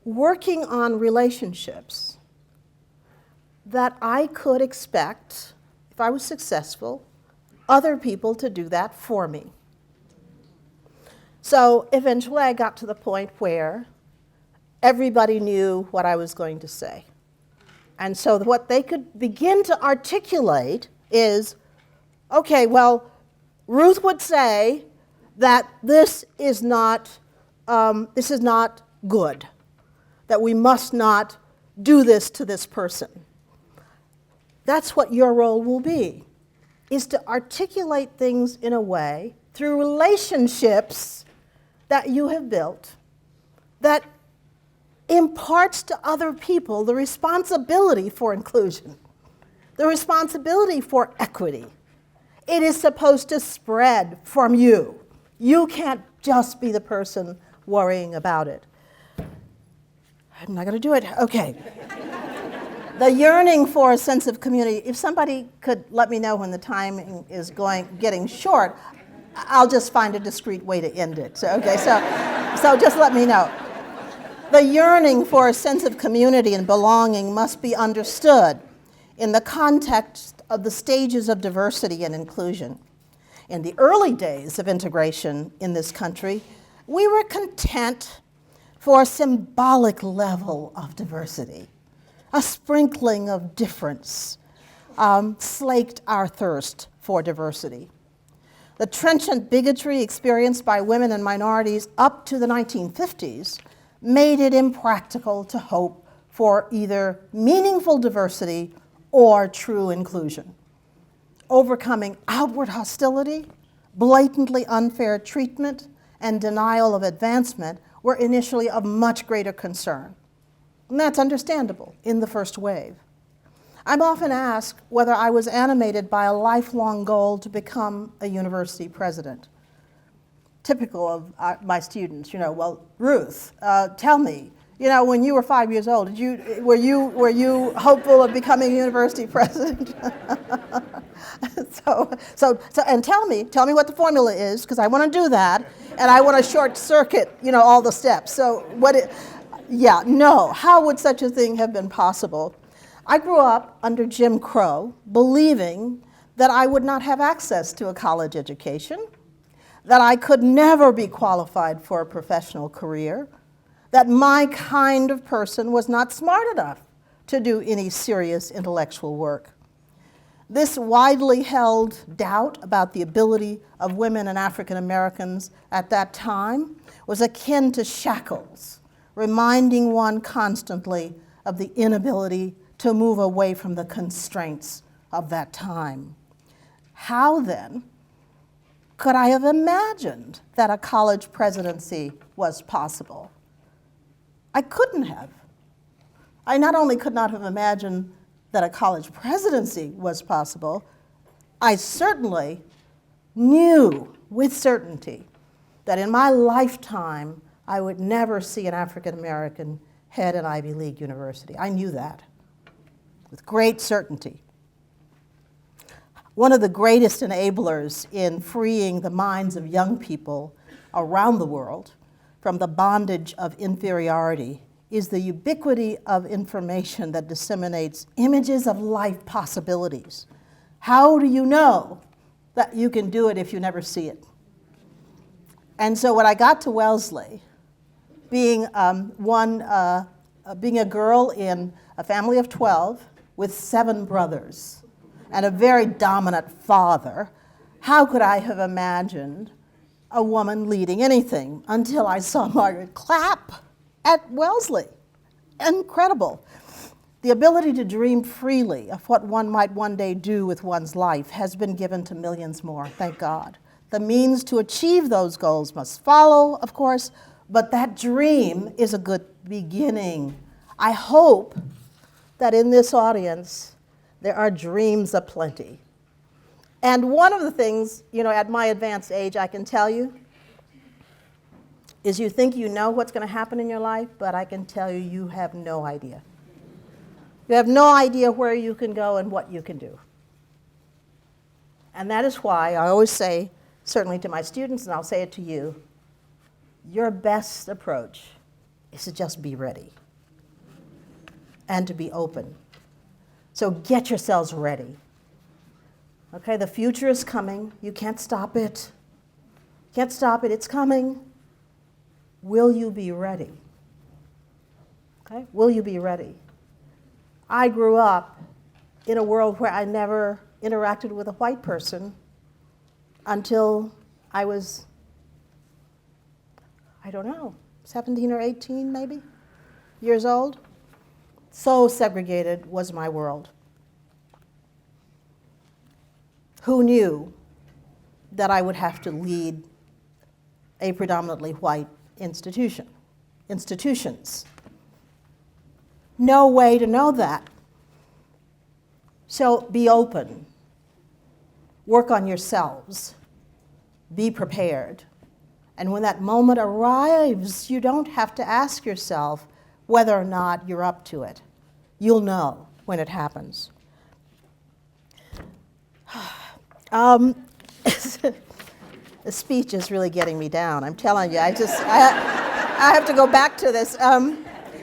working on relationships, that I could expect, if I was successful, other people to do that for me. So eventually I got to the point where everybody knew what I was going to say. And so what they could begin to articulate is, okay, well, Ruth would say that this is not good, that we must not do this to this person. That's what your role will be, is to articulate things in a way through relationships that you have built that imparts to other people the responsibility for inclusion, the responsibility for equity. It is supposed to spread from you. You can't just be the person worrying about it. I'm not going to do it. Okay. The yearning for a sense of community. If somebody could let me know when the timing is getting short, I'll just find a discreet way to end it. So, okay, so just let me know. The yearning for a sense of community and belonging must be understood in the context of the stages of diversity and inclusion. In the early days of integration in this country, we were content for a symbolic level of diversity. A sprinkling of difference slaked our thirst for diversity. The trenchant bigotry experienced by women and minorities up to the 1950s made it impractical to hope for either meaningful diversity or true inclusion. Overcoming outward hostility blatantly unfair treatment and denial of advancement were initially of much greater concern. And that's understandable in the first wave. I'm often asked whether I was animated by a lifelong goal to become a university president. Typical of my students, well, Ruth, tell me, when you were 5 years old, were you hopeful of becoming a university president? And tell me what the formula is, because I want to do that, and I want to short circuit, all the steps. So how would such a thing have been possible? I grew up under Jim Crow, believing that I would not have access to a college education, that I could never be qualified for a professional career, that my kind of person was not smart enough to do any serious intellectual work. This widely held doubt about the ability of women and African Americans at that time was akin to shackles, reminding one constantly of the inability to move away from the constraints of that time. How then could I have imagined that a college presidency was possible? I couldn't have. I not only could not have imagined that a college presidency was possible, I certainly knew with certainty that in my lifetime I would never see an African American head an Ivy League university. I knew that with great certainty. One of the greatest enablers in freeing the minds of young people around the world from the bondage of inferiority is the ubiquity of information that disseminates images of life possibilities. How do you know that you can do it if you never see it? And so when I got to Wellesley, being a girl in a family of 12 with 7 brothers and a very dominant father, how could I have imagined a woman leading anything until I saw Margaret Clapp at Wellesley? Incredible. The ability to dream freely of what one might one day do with one's life has been given to millions more, thank God. The means to achieve those goals must follow, of course, but that dream is a good beginning. I hope that in this audience there are dreams aplenty. And one of the things, at my advanced age, I can tell you, is you think you know what's going to happen in your life, but I can tell you, you have no idea. You have no idea where you can go and what you can do. And that is why I always say, certainly to my students, and I'll say it to you, your best approach is to just be ready and to be open. So get yourselves ready. Okay, the future is coming. You can't stop it. Can't stop it. It's coming. Will you be ready? Okay, will you be ready? I grew up in a world where I never interacted with a white person until I was, 17 or 18 maybe, years old. So segregated was my world. Who knew that I would have to lead a predominantly white institutions? No way to know that. So be open. Work on yourselves. Be prepared. And when that moment arrives, you don't have to ask yourself whether or not you're up to it. You'll know when it happens. The speech is really getting me down. I'm telling you, I have to go back to this.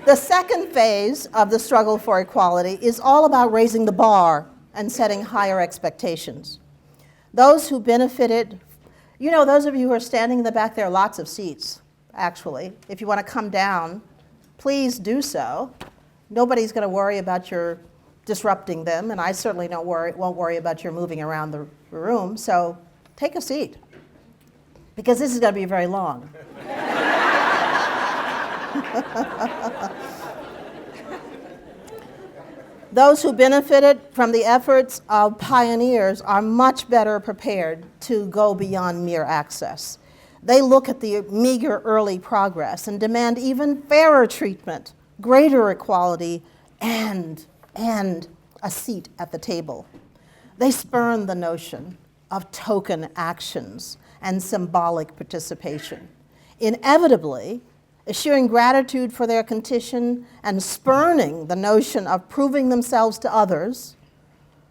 The second phase of the struggle for equality is all about raising the bar and setting higher expectations. Those who benefited, those of you who are standing in the back, there are lots of seats, actually. If you want to come down, please do so. Nobody's going to worry about your disrupting them, and I certainly won't worry about your moving around the room, so take a seat, because this is going to be very long. Those who benefited from the efforts of pioneers are much better prepared to go beyond mere access. They look at the meager early progress and demand even fairer treatment, greater equality, and a seat at the table. They spurn the notion of token actions and symbolic participation. Inevitably, eschewing gratitude for their condition and spurning the notion of proving themselves to others,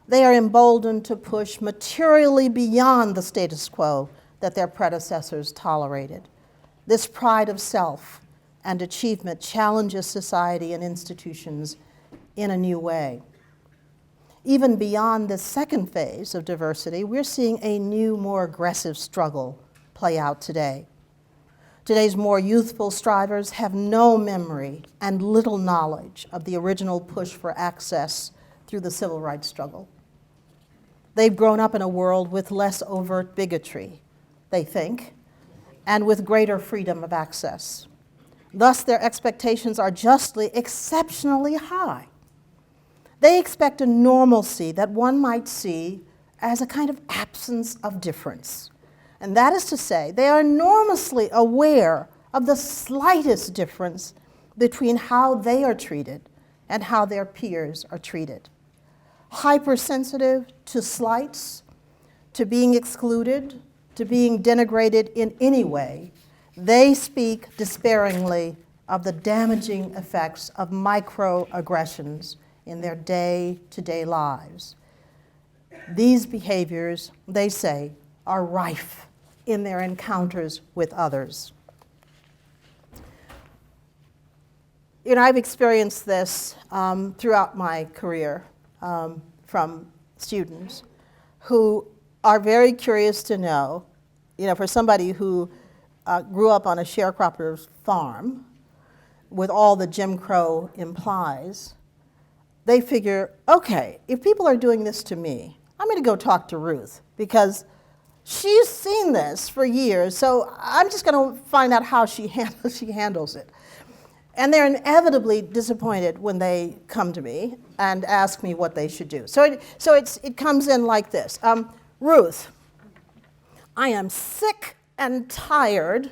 they are emboldened to push materially beyond the status quo that their predecessors tolerated. This pride of self and achievement challenges society and institutions in a new way. Even beyond this second phase of diversity, we're seeing a new, more aggressive struggle play out today. Today's more youthful strivers have no memory and little knowledge of the original push for access through the civil rights struggle. They've grown up in a world with less overt bigotry, they think, and with greater freedom of access. Thus, their expectations are justly exceptionally high. They expect a normalcy that one might see as a kind of absence of difference. And that is to say, they are enormously aware of the slightest difference between how they are treated and how their peers are treated. Hypersensitive to slights, to being excluded, to being denigrated in any way, they speak despairingly of the damaging effects of microaggressions in their day-to-day lives. These behaviors, they say, are rife in their encounters with others. You know, I've experienced this throughout my career from students who are very curious to know, you know, for somebody who grew up on a sharecropper's farm with all that Jim Crow implies, they figure, okay, if people are doing this to me, I'm going to go talk to Ruth because she's seen this for years, so I'm just going to find out how she handles it. And they're inevitably disappointed when they come to me and ask me what they should do. So it comes in like this. Ruth, I am sick and tired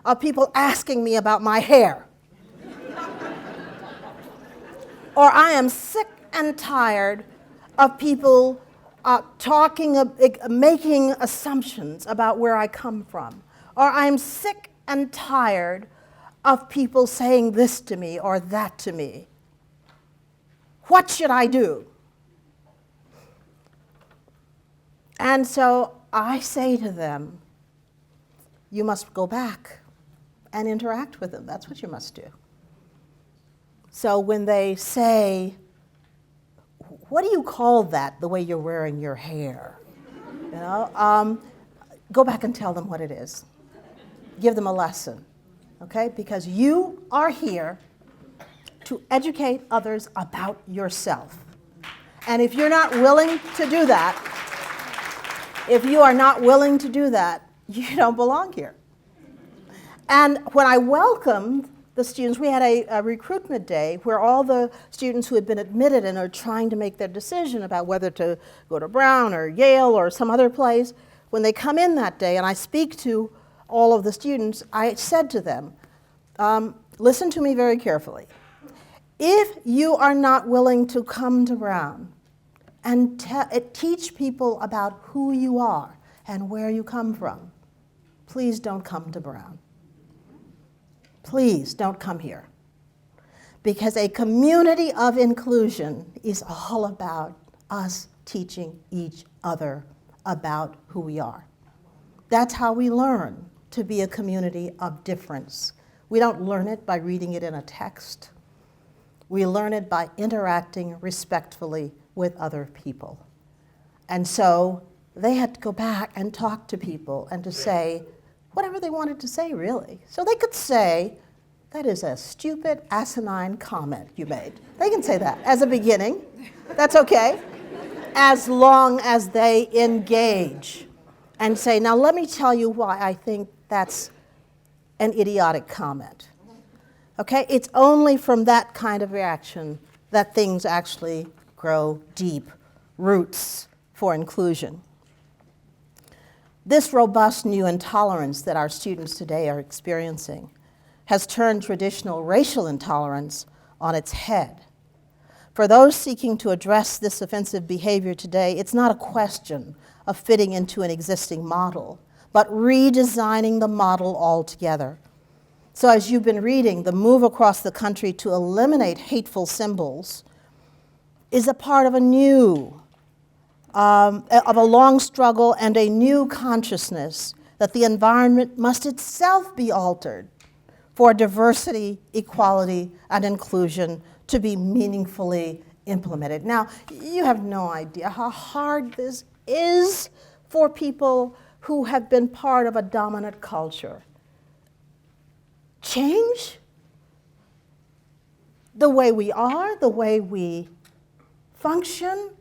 of people asking me about my hair. Or I am sick and tired of people making assumptions about where I come from. Or I'm sick and tired of people saying this to me or that to me. What should I do? And so I say to them, you must go back and interact with them. That's what you must do. So when they say, what do you call that, the way you're wearing your hair? You know, go back and tell them what it is. Give them a lesson, okay? Because you are here to educate others about yourself. And if you're not willing to do that, if you are not willing to do that, you don't belong here. And when I welcomed the students, we had a recruitment day where all the students who had been admitted and are trying to make their decision about whether to go to Brown or Yale or some other place, when they come in that day and I speak to all of the students, I said to them, listen to me very carefully. If you are not willing to come to Brown and teach people about who you are and where you come from, please don't come to Brown. Please don't come here. Because a community of inclusion is all about us teaching each other about who we are. That's how we learn to be a community of difference. We don't learn it by reading it in a text. We learn it by interacting respectfully with other people. And so they had to go back and talk to people and to say whatever they wanted to say, really. So they could say, that is a stupid, asinine comment you made. They can say that as a beginning. That's okay, as long as they engage and say, now let me tell you why I think that's an idiotic comment. Okay, it's only from that kind of reaction that things actually grow deep roots for inclusion. This robust new intolerance that our students today are experiencing has turned traditional racial intolerance on its head. For those seeking to address this offensive behavior today, it's not a question of fitting into an existing model, but redesigning the model altogether. So as you've been reading, the move across the country to eliminate hateful symbols is a part of a long struggle and a new consciousness that the environment must itself be altered for diversity, equality, and inclusion to be meaningfully implemented. Now, you have no idea how hard this is for people who have been part of a dominant culture. Change the way we are, the way we function.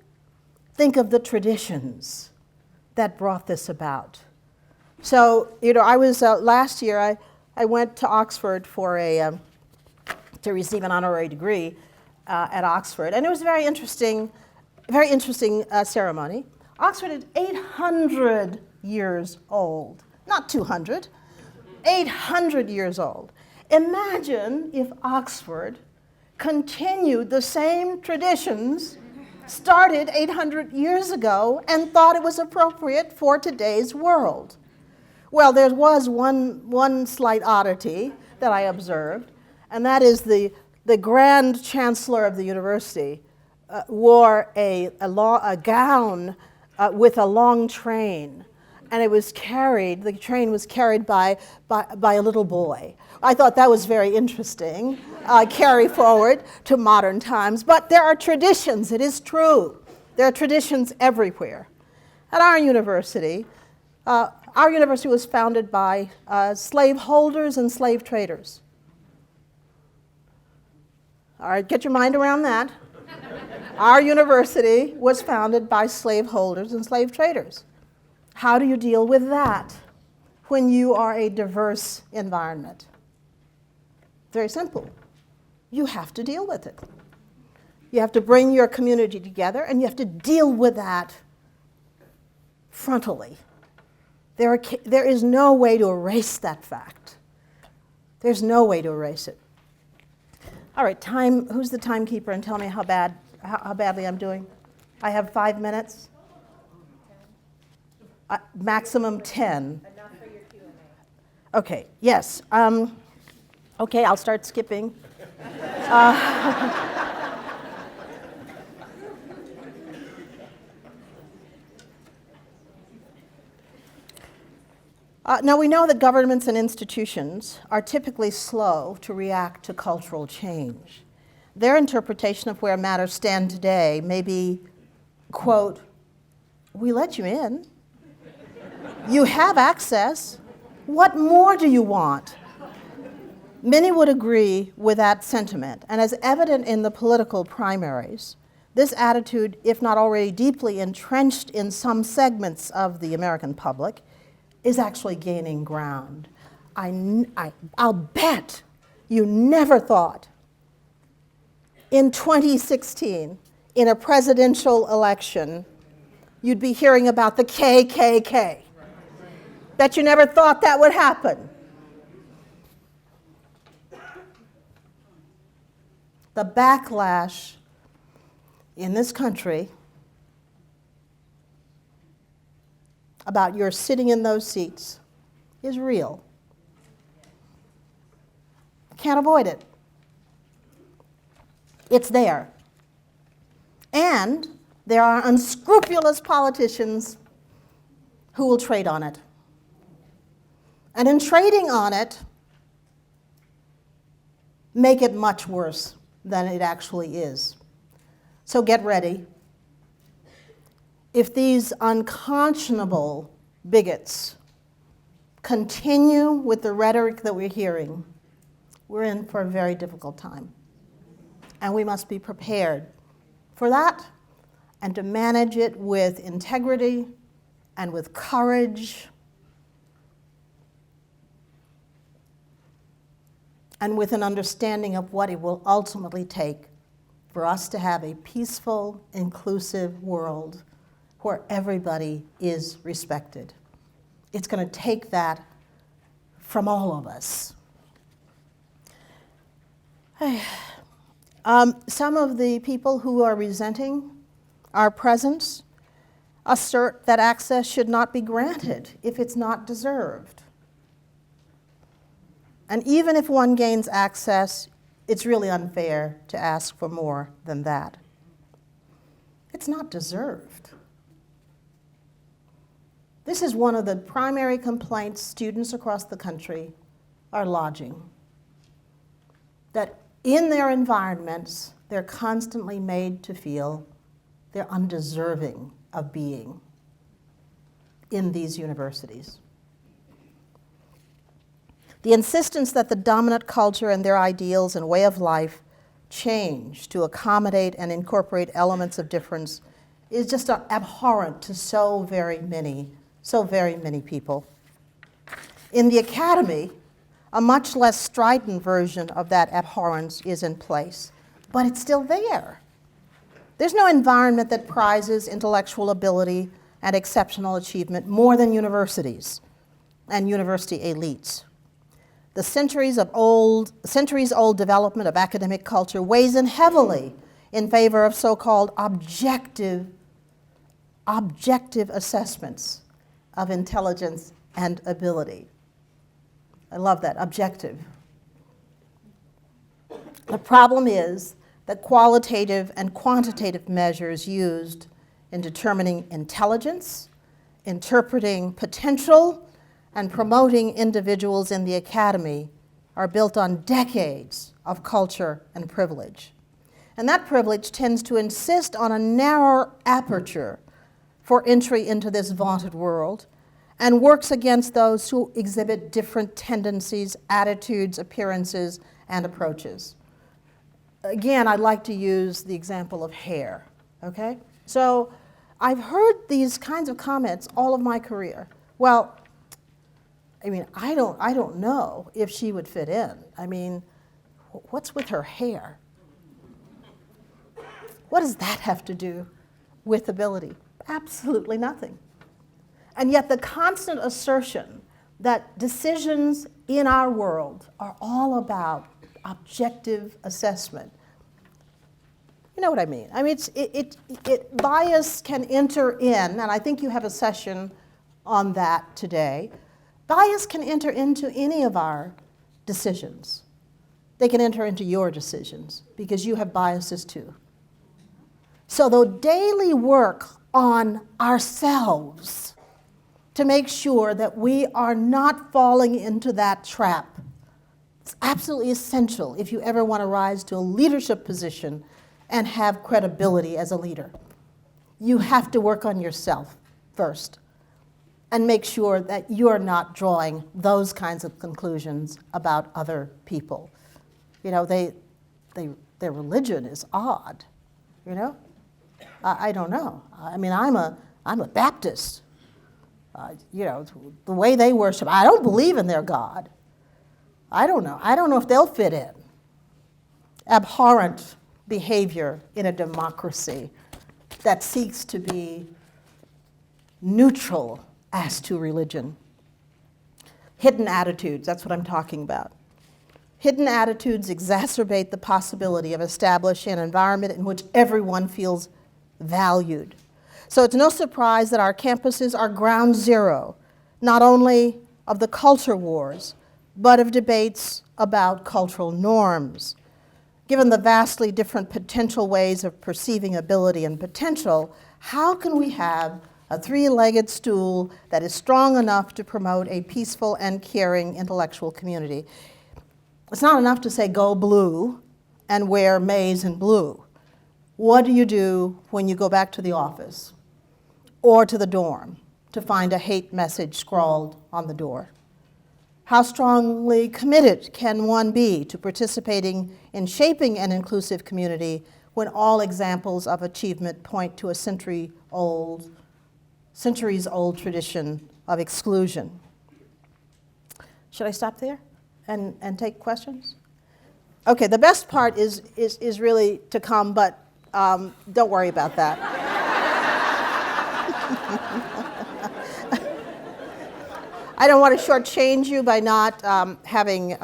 Think of the traditions that brought this about. So, I was last year, I went to Oxford for to receive an honorary degree at Oxford, and it was a very interesting ceremony. Oxford is 800 years old, not 200, 800 years old. Imagine if Oxford continued the same traditions started 800 years ago and thought it was appropriate for today's world. Well, there was one slight oddity that I observed, and that is the Grand Chancellor of the university wore a gown with a long train, and the train was carried by a little boy. I thought that was very interesting, carry forward to modern times. But there are traditions, it is true. There are traditions everywhere. At our university was founded by slaveholders and slave traders. All right, get your mind around that. Our university was founded by slaveholders and slave traders. How do you deal with that when you are a diverse environment? Very simple. You have to deal with it. You have to bring your community together, and you have to deal with that frontally. There is no way to erase that fact. There's no way to erase it. All right, time. Who's the timekeeper, and tell me how badly I'm doing? I have 5 minutes. Maximum 10. Enough for your Q&A. Okay. Yes. Okay, I'll start skipping. Now, we know that governments and institutions are typically slow to react to cultural change. Their interpretation of where matters stand today may be, quote, "We let you in. You have access. What more do you want?" Many would agree with that sentiment, and as evident in the political primaries, this attitude, if not already deeply entrenched in some segments of the American public, is actually gaining ground. I'll bet you never thought in 2016, in a presidential election, you'd be hearing about the KKK. Bet you never thought that would happen. The backlash in this country about your sitting in those seats is real. Can't avoid it. It's there. And there are unscrupulous politicians who will trade on it. And in trading on it, make it much worse than it actually is. So get ready. If these unconscionable bigots continue with the rhetoric that we're hearing, we're in for a very difficult time. And we must be prepared for that and to manage it with integrity and with courage and with an understanding of what it will ultimately take for us to have a peaceful, inclusive world where everybody is respected. It's going to take that from all of us. Some of the people who are resenting our presence assert that access should not be granted if it's not deserved. And even if one gains access, it's really unfair to ask for more than that. It's not deserved. This is one of the primary complaints students across the country are lodging, that in their environments, they're constantly made to feel they're undeserving of being in these universities. The insistence that the dominant culture and their ideals and way of life change to accommodate and incorporate elements of difference is just abhorrent to so very many people. In the academy, a much less strident version of that abhorrence is in place, but it's still there. There's no environment that prizes intellectual ability and exceptional achievement more than universities and university elites. The centuries-old development of academic culture weighs in heavily in favor of so-called objective assessments of intelligence and ability. I love that, objective. The problem is that qualitative and quantitative measures used in determining intelligence, interpreting potential, and promoting individuals in the academy are built on decades of culture and privilege. And that privilege tends to insist on a narrower aperture for entry into this vaunted world and works against those who exhibit different tendencies, attitudes, appearances, and approaches. Again, I'd like to use the example of hair, okay? So I've heard these kinds of comments all of my career. Well, I mean, I don't know if she would fit in. I mean, what's with her hair? What does that have to do with ability? Absolutely nothing. And yet the constant assertion that decisions in our world are all about objective assessment. You know what I mean? I mean, bias can enter in, and I think you have a session on that today. Bias can enter into any of our decisions. They can enter into your decisions because you have biases too. So the daily work on ourselves to make sure that we are not falling into that trap is absolutely essential if you ever want to rise to a leadership position and have credibility as a leader. You have to work on yourself first and make sure that you're not drawing those kinds of conclusions about other people. You know, their religion is odd, you know? I don't know. I mean, I'm a Baptist. You know, the way they worship, I don't believe in their God. I don't know. I don't know if they'll fit in. Abhorrent behavior in a democracy that seeks to be neutral as to religion. Hidden attitudes, that's what I'm talking about. Hidden attitudes exacerbate the possibility of establishing an environment in which everyone feels valued. So it's no surprise that our campuses are ground zero, not only of the culture wars, but of debates about cultural norms. Given the vastly different potential ways of perceiving ability and potential, how can we have a three-legged stool that is strong enough to promote a peaceful and caring intellectual community? It's not enough to say go blue and wear maize and blue. What do you do when you go back to the office or to the dorm to find a hate message scrawled on the door? How strongly committed can one be to participating in shaping an inclusive community when all examples of achievement point to a centuries-old tradition of exclusion? Should I stop there and take questions? Okay, the best part is really to come, but don't worry about that. I don't want to shortchange you by not having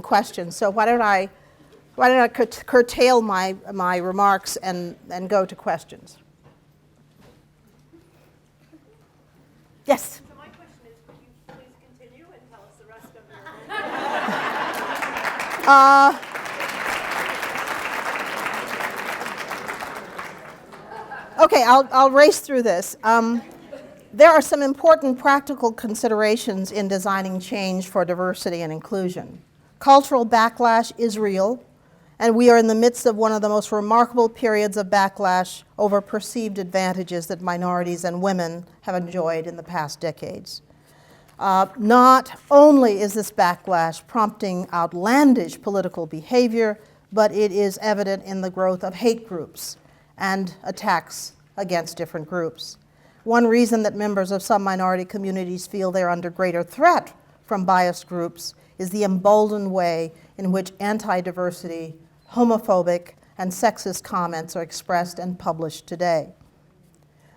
questions. So why don't I curtail my remarks and go to questions? Yes. So my question is, would you please continue and tell us the rest of your Okay, I'll race through this. There are some important practical considerations in designing change for diversity and inclusion. Cultural backlash is real, and we are in the midst of one of the most remarkable periods of backlash over perceived advantages that minorities and women have enjoyed in the past decades. Not only is this backlash prompting outlandish political behavior, but it is evident in the growth of hate groups and attacks against different groups. One reason that members of some minority communities feel they're under greater threat from biased groups is the emboldened way in which anti-diversity, homophobic, and sexist comments are expressed and published today.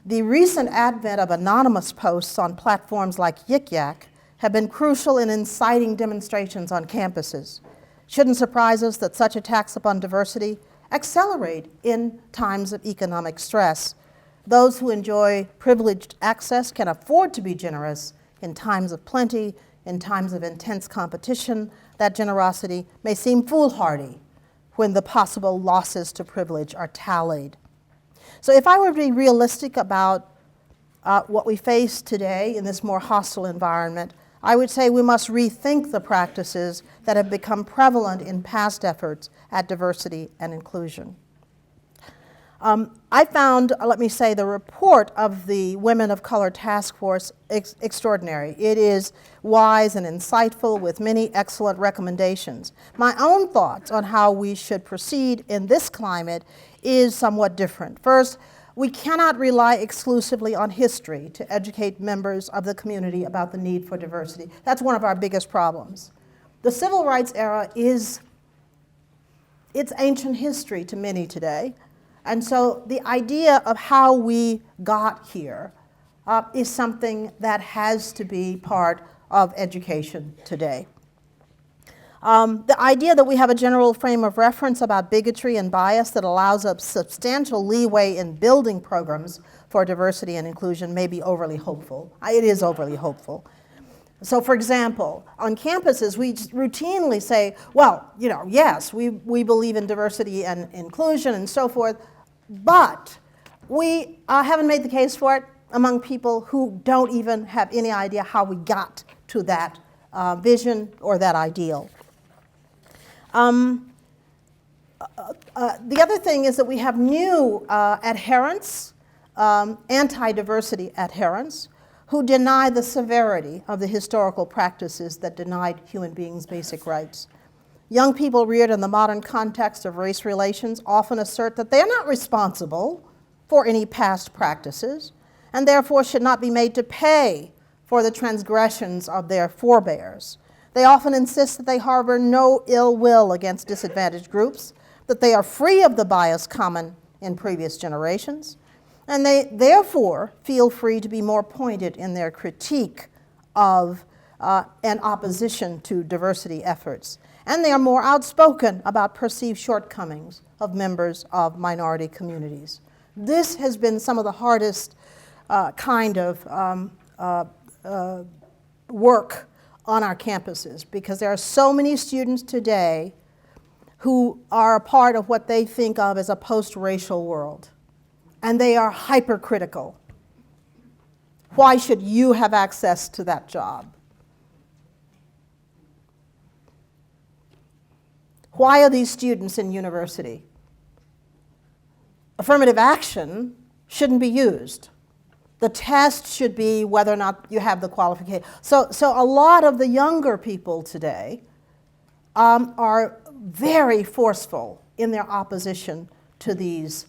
The recent advent of anonymous posts on platforms like Yik Yak have been crucial in inciting demonstrations on campuses. Shouldn't surprise us that such attacks upon diversity accelerate in times of economic stress. Those who enjoy privileged access can afford to be generous in times of plenty. In times of intense competition, that generosity may seem foolhardy when the possible losses to privilege are tallied. So if I were to be realistic about what we face today in this more hostile environment, I would say we must rethink the practices that have become prevalent in past efforts at diversity and inclusion. I found, let me say, the report of the Women of Color Task Force extraordinary. It is wise and insightful with many excellent recommendations. My own thoughts on how we should proceed in this climate is somewhat different. First, we cannot rely exclusively on history to educate members of the community about the need for diversity. That's one of our biggest problems. The civil rights era it's ancient history to many today. And so the idea of how we got here is something that has to be part of education today. The idea that we have a general frame of reference about bigotry and bias that allows us substantial leeway in building programs for diversity and inclusion may be overly hopeful. It is overly hopeful. So for example, on campuses, we routinely say, well, yes, we believe in diversity and inclusion and so forth, but we haven't made the case for it among people who don't even have any idea how we got to that vision or that ideal. The other thing is that we have new adherents, anti-diversity adherents, who deny the severity of the historical practices that denied human beings basic rights. Young people reared in the modern context of race relations often assert that they are not responsible for any past practices and therefore should not be made to pay for the transgressions of their forebears. They often insist that they harbor no ill will against disadvantaged groups, that they are free of the bias common in previous generations, and they therefore feel free to be more pointed in their critique of and opposition to diversity efforts. And they are more outspoken about perceived shortcomings of members of minority communities. This has been some of the hardest kind of work on our campuses, because there are so many students today who are a part of what they think of as a post-racial world. And they are hypercritical. Why should you have access to that job? Why are these students in university? Affirmative action shouldn't be used. The test should be whether or not you have the qualification. So a lot of the younger people today are very forceful in their opposition to these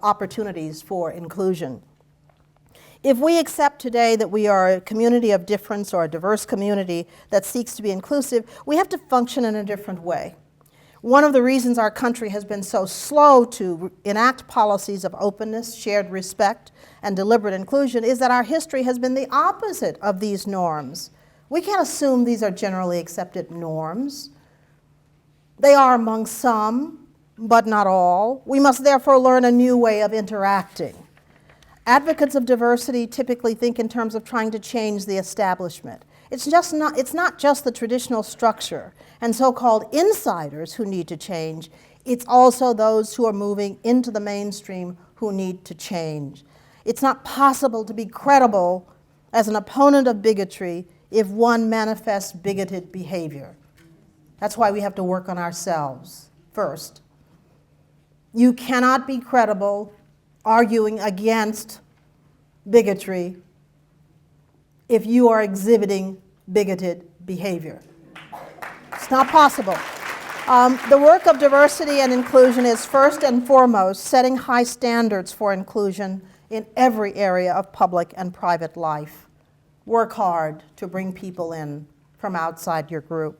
opportunities for inclusion. If we accept today that we are a community of difference or a diverse community that seeks to be inclusive, we have to function in a different way. One of the reasons our country has been so slow to enact policies of openness, shared respect, and deliberate inclusion is that our history has been the opposite of these norms. We can't assume these are generally accepted norms. They are among some, but not all. We must therefore learn a new way of interacting. Advocates of diversity typically think in terms of trying to change the establishment. It's not just the traditional structure and so-called insiders who need to change. It's also those who are moving into the mainstream who need to change. It's not possible to be credible as an opponent of bigotry if one manifests bigoted behavior. That's why we have to work on ourselves first. You cannot be credible arguing against bigotry if you are exhibiting bigoted behavior. It's not possible. The work of diversity and inclusion is first and foremost setting high standards for inclusion in every area of public and private life. Work hard to bring people in from outside your group.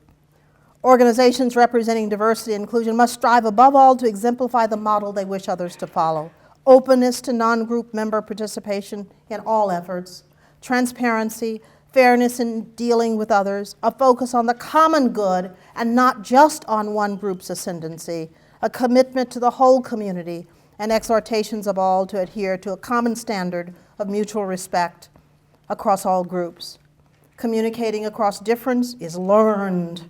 Organizations representing diversity and inclusion must strive above all to exemplify the model they wish others to follow. Openness to non-group member participation in all efforts, transparency, fairness in dealing with others, a focus on the common good and not just on one group's ascendancy, a commitment to the whole community, and exhortations of all to adhere to a common standard of mutual respect across all groups. Communicating across difference is learned.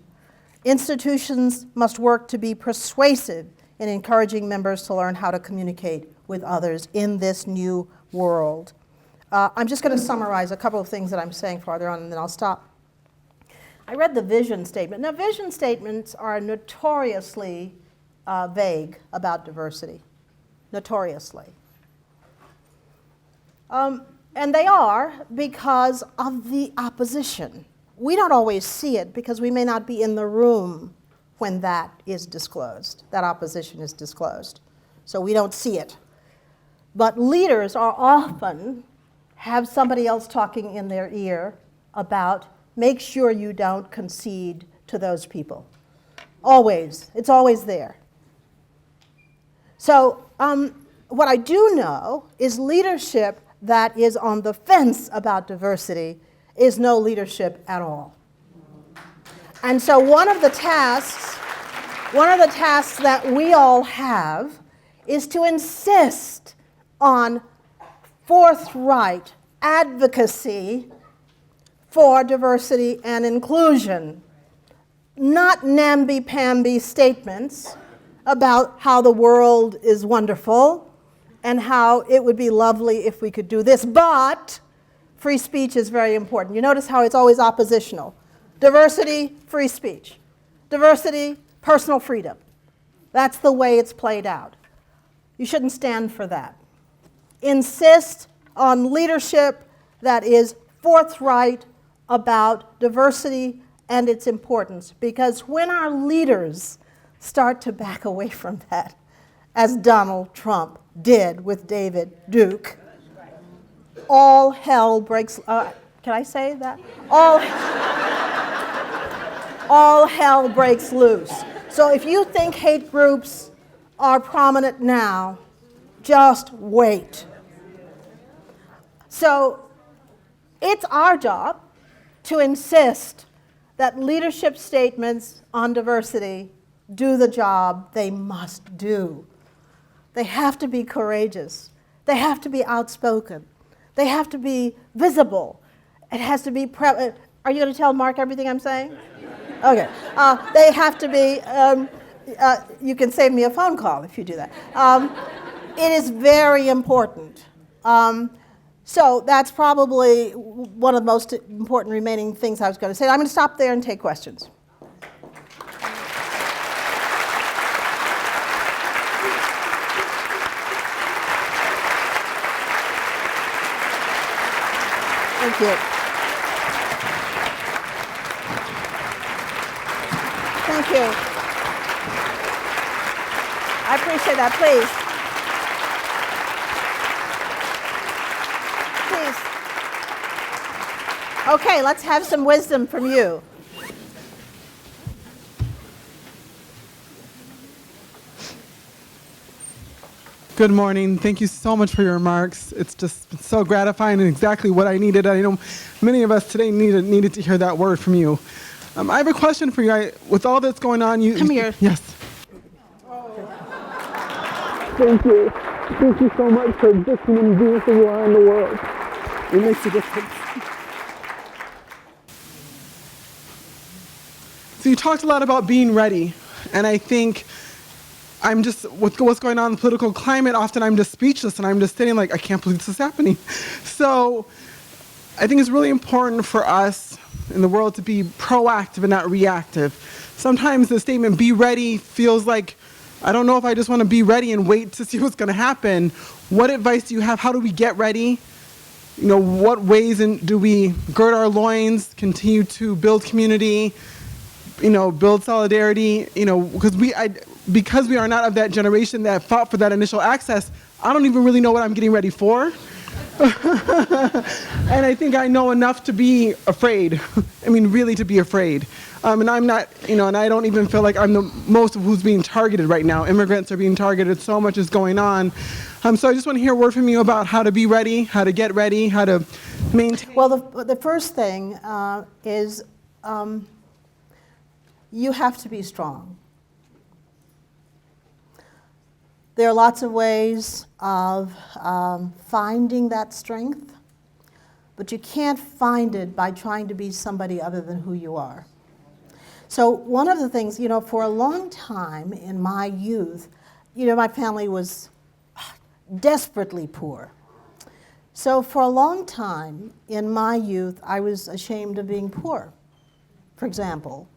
Institutions must work to be persuasive in encouraging members to learn how to communicate with others in this new world. I'm just going to summarize a couple of things that I'm saying farther on, and then I'll stop. I read the vision statement. Now, vision statements are notoriously vague about diversity, notoriously. And they are because of the opposition. We don't always see it because we may not be in the room when that is disclosed, that opposition is disclosed. So we don't see it. But leaders are often have somebody else talking in their ear about make sure you don't concede to those people. Always. It's always there. So what I do know is leadership that is on the fence about diversity is no leadership at all. And so one of the tasks that we all have is to insist on forthright advocacy for diversity and inclusion, not namby-pamby statements about how the world is wonderful and how it would be lovely if we could do this, but free speech is very important. You notice how it's always oppositional. Diversity, free speech. Diversity, personal freedom. That's the way it's played out. You shouldn't stand for that. Insist on leadership that is forthright about diversity and its importance, because when our leaders start to back away from that, as Donald Trump did with David Duke, all hell breaks, can I say that? All hell breaks loose. So if you think hate groups are prominent now, just wait. So it's our job to insist that leadership statements on diversity do the job they must do. They have to be courageous. They have to be outspoken. They have to be visible. It has to be, are you going to tell Mark everything I'm saying? Okay. They have to be, you can save me a phone call if you do that. It is very important. So that's probably one of the most important remaining things I was going to say. I'm going to stop there and take questions. Thank you. Thank you. I appreciate that. Please. Please. Okay, let's have some wisdom from you. Good morning. Thank you so much for your remarks. It's just so gratifying and exactly what I needed. I know many of us today needed to hear that word from you. I have a question for you. With all that's going on, Come here. Yes. Thank you. Thank you so much for existing and being who you are in the world. It makes a difference. So you talked a lot about being ready, and I think I'm just, with what's going on in the political climate, often I'm just speechless and I'm just sitting like, I can't believe this is happening. So I think it's really important for us in the world to be proactive and not reactive. Sometimes the statement, be ready, feels like, I don't know if I just want to be ready and wait to see what's going to happen. What advice do you have? How do we get ready? You know, what ways do we gird our loins, continue to build community, you know, build solidarity, you know, because we are not of that generation that fought for that initial access, I don't even really know what I'm getting ready for. And I think I know enough to be afraid. I mean, really to be afraid. And I'm not, you know, and I don't even feel like I'm the most of who's being targeted right now. Immigrants are being targeted. So much is going on. So I just want to hear a word from you about how to be ready, how to get ready, how to maintain. Well, the first thing is you have to be strong. There are lots of ways of finding that strength, but you can't find it by trying to be somebody other than who you are. So one of the things, you know, for a long time in my youth, you know, my family was desperately poor. So for a long time in my youth, I was ashamed of being poor, for example.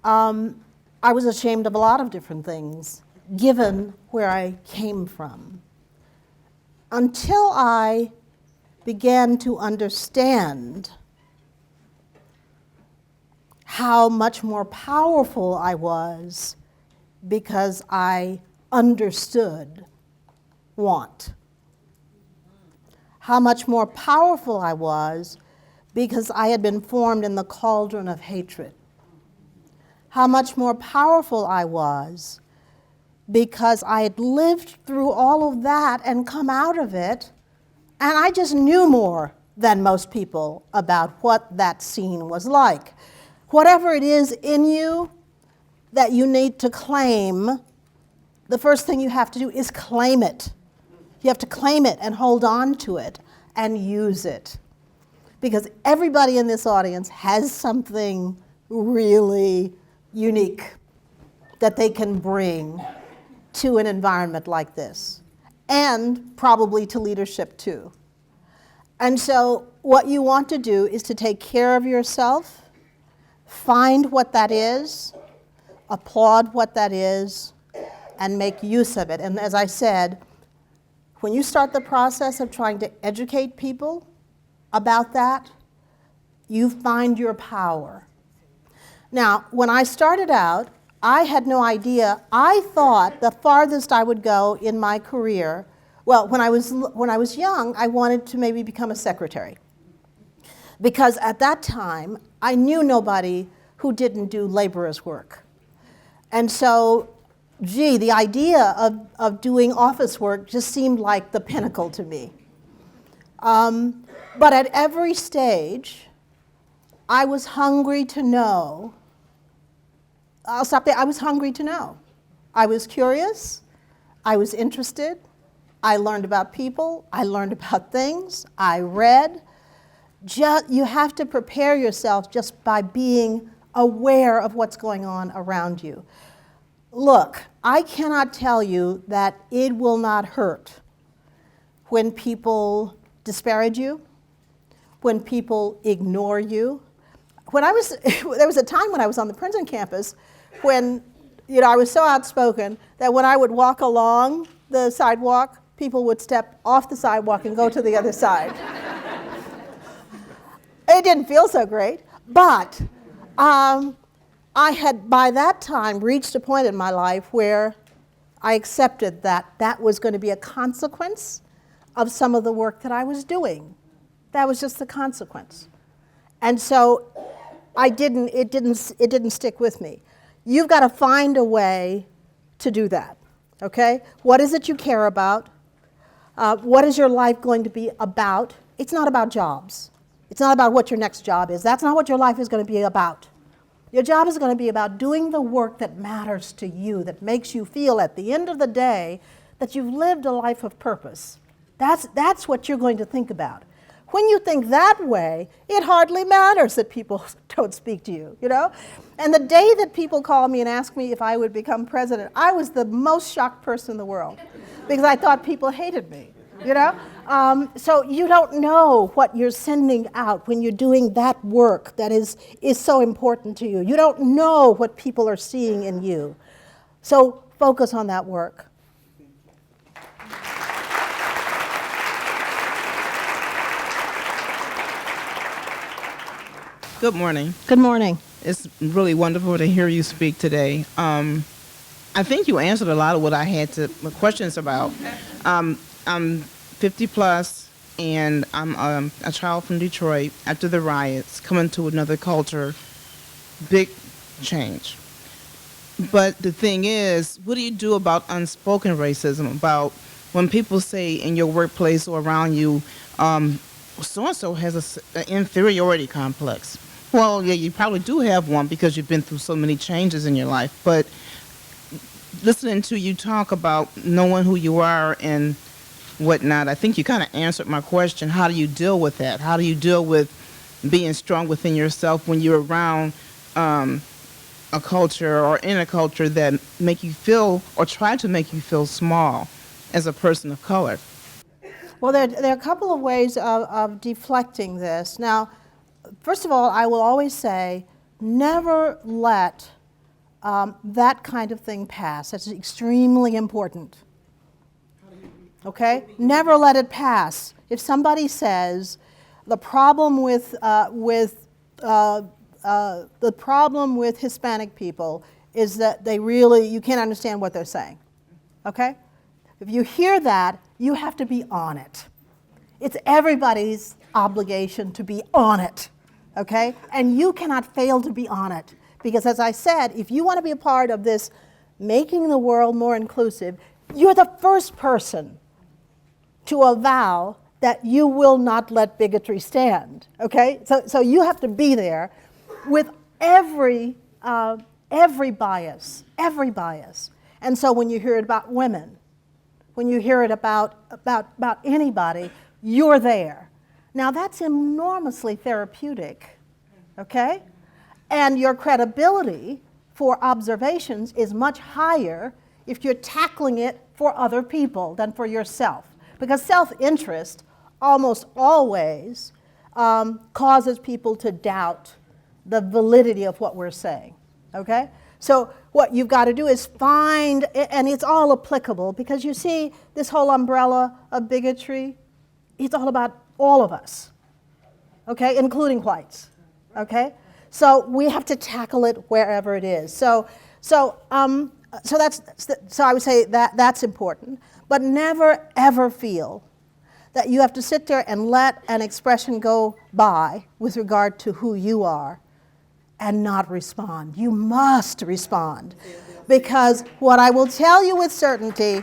I was ashamed of a lot of different things, given where I came from. Until I began to understand how much more powerful I was because I understood want. How much more powerful I was because I had been formed in the cauldron of hatred. How much more powerful I was because I had lived through all of that and come out of it, and I just knew more than most people about what that scene was like. Whatever it is in you that you need to claim, the first thing you have to do is claim it. You have to claim it and hold on to it and use it. Because everybody in this audience has something really unique that they can bring to an environment like this, and probably to leadership too. And so what you want to do is to take care of yourself, find what that is, applaud what that is, and make use of it. And as I said, when you start the process of trying to educate people about that, you find your power. Now, when I started out, I had no idea. I thought the farthest I would go in my career, well, when I was young, I wanted to maybe become a secretary. Because at that time, I knew nobody who didn't do laborer's work. And so, gee, the idea of doing office work just seemed like the pinnacle to me. But at every stage, I was hungry to know. I'll stop there. I was hungry to know. I was curious. I was interested. I learned about people. I learned about things. I read. You have to prepare yourself just by being aware of what's going on around you. Look, I cannot tell you that it will not hurt when people disparage you, when people ignore you. There was a time when I was on the Princeton campus when, you know, I was so outspoken that when I would walk along the sidewalk, people would step off the sidewalk and go to the other side. It didn't feel so great, but I had by that time reached a point in my life where I accepted that that was going to be a consequence of some of the work that I was doing. That was just the consequence. And so it didn't stick with me. You've got to find a way to do that, okay? What is it you care about? What is your life going to be about? It's not about jobs. It's not about what your next job is. That's not what your life is going to be about. Your job is going to be about doing the work that matters to you, that makes you feel at the end of the day that you've lived a life of purpose. That's what you're going to think about. When you think that way, it hardly matters that people don't speak to you, you know? And the day that people called me and asked me if I would become president, I was the most shocked person in the world because I thought people hated me, you know? So you don't know what you're sending out when you're doing that work that is so important to you. You don't know what people are seeing in you. So focus on that work. Good morning. Good morning. It's really wonderful to hear you speak today. I think you answered a lot of what I had questions about. I'm 50 plus, and I'm a child from Detroit. After the riots, coming to another culture, big change. But the thing is, what do you do about unspoken racism? About when people say in your workplace or around you, so-and-so has an inferiority complex. Well, yeah, you probably do have one because you've been through so many changes in your life. But listening to you talk about knowing who you are and whatnot, I think you kind of answered my question. How do you deal with that? How do you deal with being strong within yourself when you're around a culture or in a culture that make you feel or try to make you feel small as a person of color? Well, there are a couple of ways of deflecting this. Now, first of all, I will always say, never let that kind of thing pass. That's extremely important. Okay? Never let it pass. If somebody says the problem with Hispanic people is that you can't understand what they're saying. Okay? If you hear that, you have to be on it. It's everybody's obligation to be on it, okay? And you cannot fail to be on it. Because as I said, if you want to be a part of this making the world more inclusive, you're the first person to avow that you will not let bigotry stand, okay? So you have to be there with every bias. And so when you hear it about women, when you hear it about anybody, you're there. Now that's enormously therapeutic, okay? And your credibility for observations is much higher if you're tackling it for other people than for yourself. Because self-interest almost always causes people to doubt the validity of what we're saying, okay? So what you've got to do is find, and it's all applicable, because you see this whole umbrella of bigotry, it's all about all of us, okay, including whites, okay? So we have to tackle it wherever it is. So I would say that's important, but never ever feel that you have to sit there and let an expression go by with regard to who you are and not respond. You must respond, because what I will tell you with certainty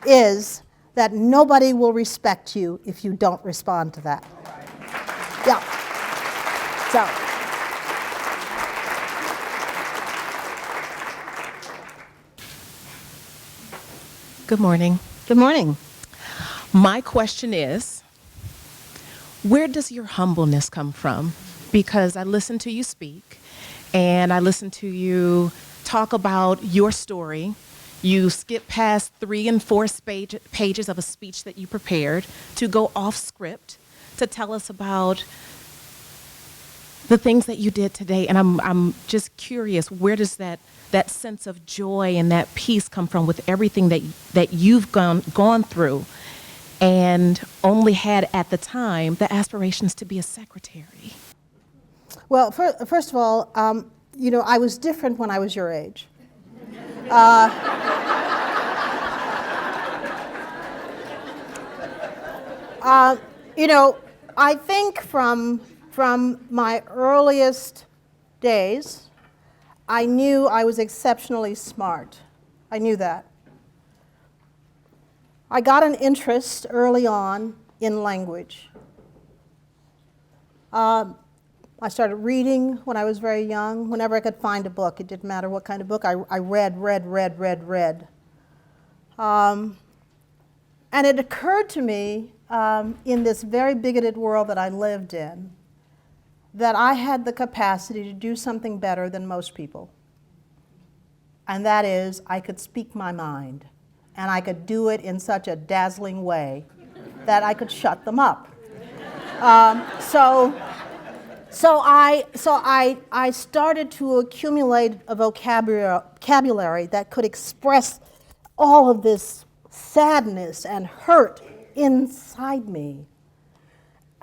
is that nobody will respect you if you don't respond to that. Yeah. Good morning. Good morning. My question is, where does your humbleness come from? Because I listen to you speak, and I listen to you talk about your story. You skip past 3 and 4 pages of a speech that you prepared to go off script to tell us about the things that you did today. And I'm just curious, where does that sense of joy and that peace come from with everything that you've gone through and only had at the time the aspirations to be a secretary? Well, first of all, I was different when I was your age. I think from my earliest days, I knew I was exceptionally smart. I knew that. I got an interest early on in language. I started reading when I was very young. Whenever I could find a book, it didn't matter what kind of book, I read. And it occurred to me in this very bigoted world that I lived in that I had the capacity to do something better than most people. And that is, I could speak my mind. And I could do it in such a dazzling way that I could shut them up. So I started to accumulate a vocabulary that could express all of this sadness and hurt inside me.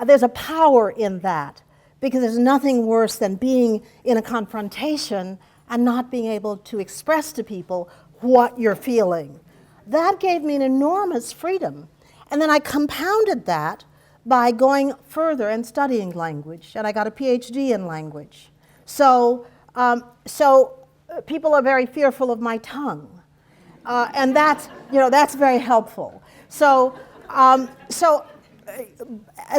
There's a power in that, because there's nothing worse than being in a confrontation and not being able to express to people what you're feeling. That gave me an enormous freedom. And then I compounded that by going further and studying language, and I got a PhD in language. So people are very fearful of my tongue, and that's very helpful. So at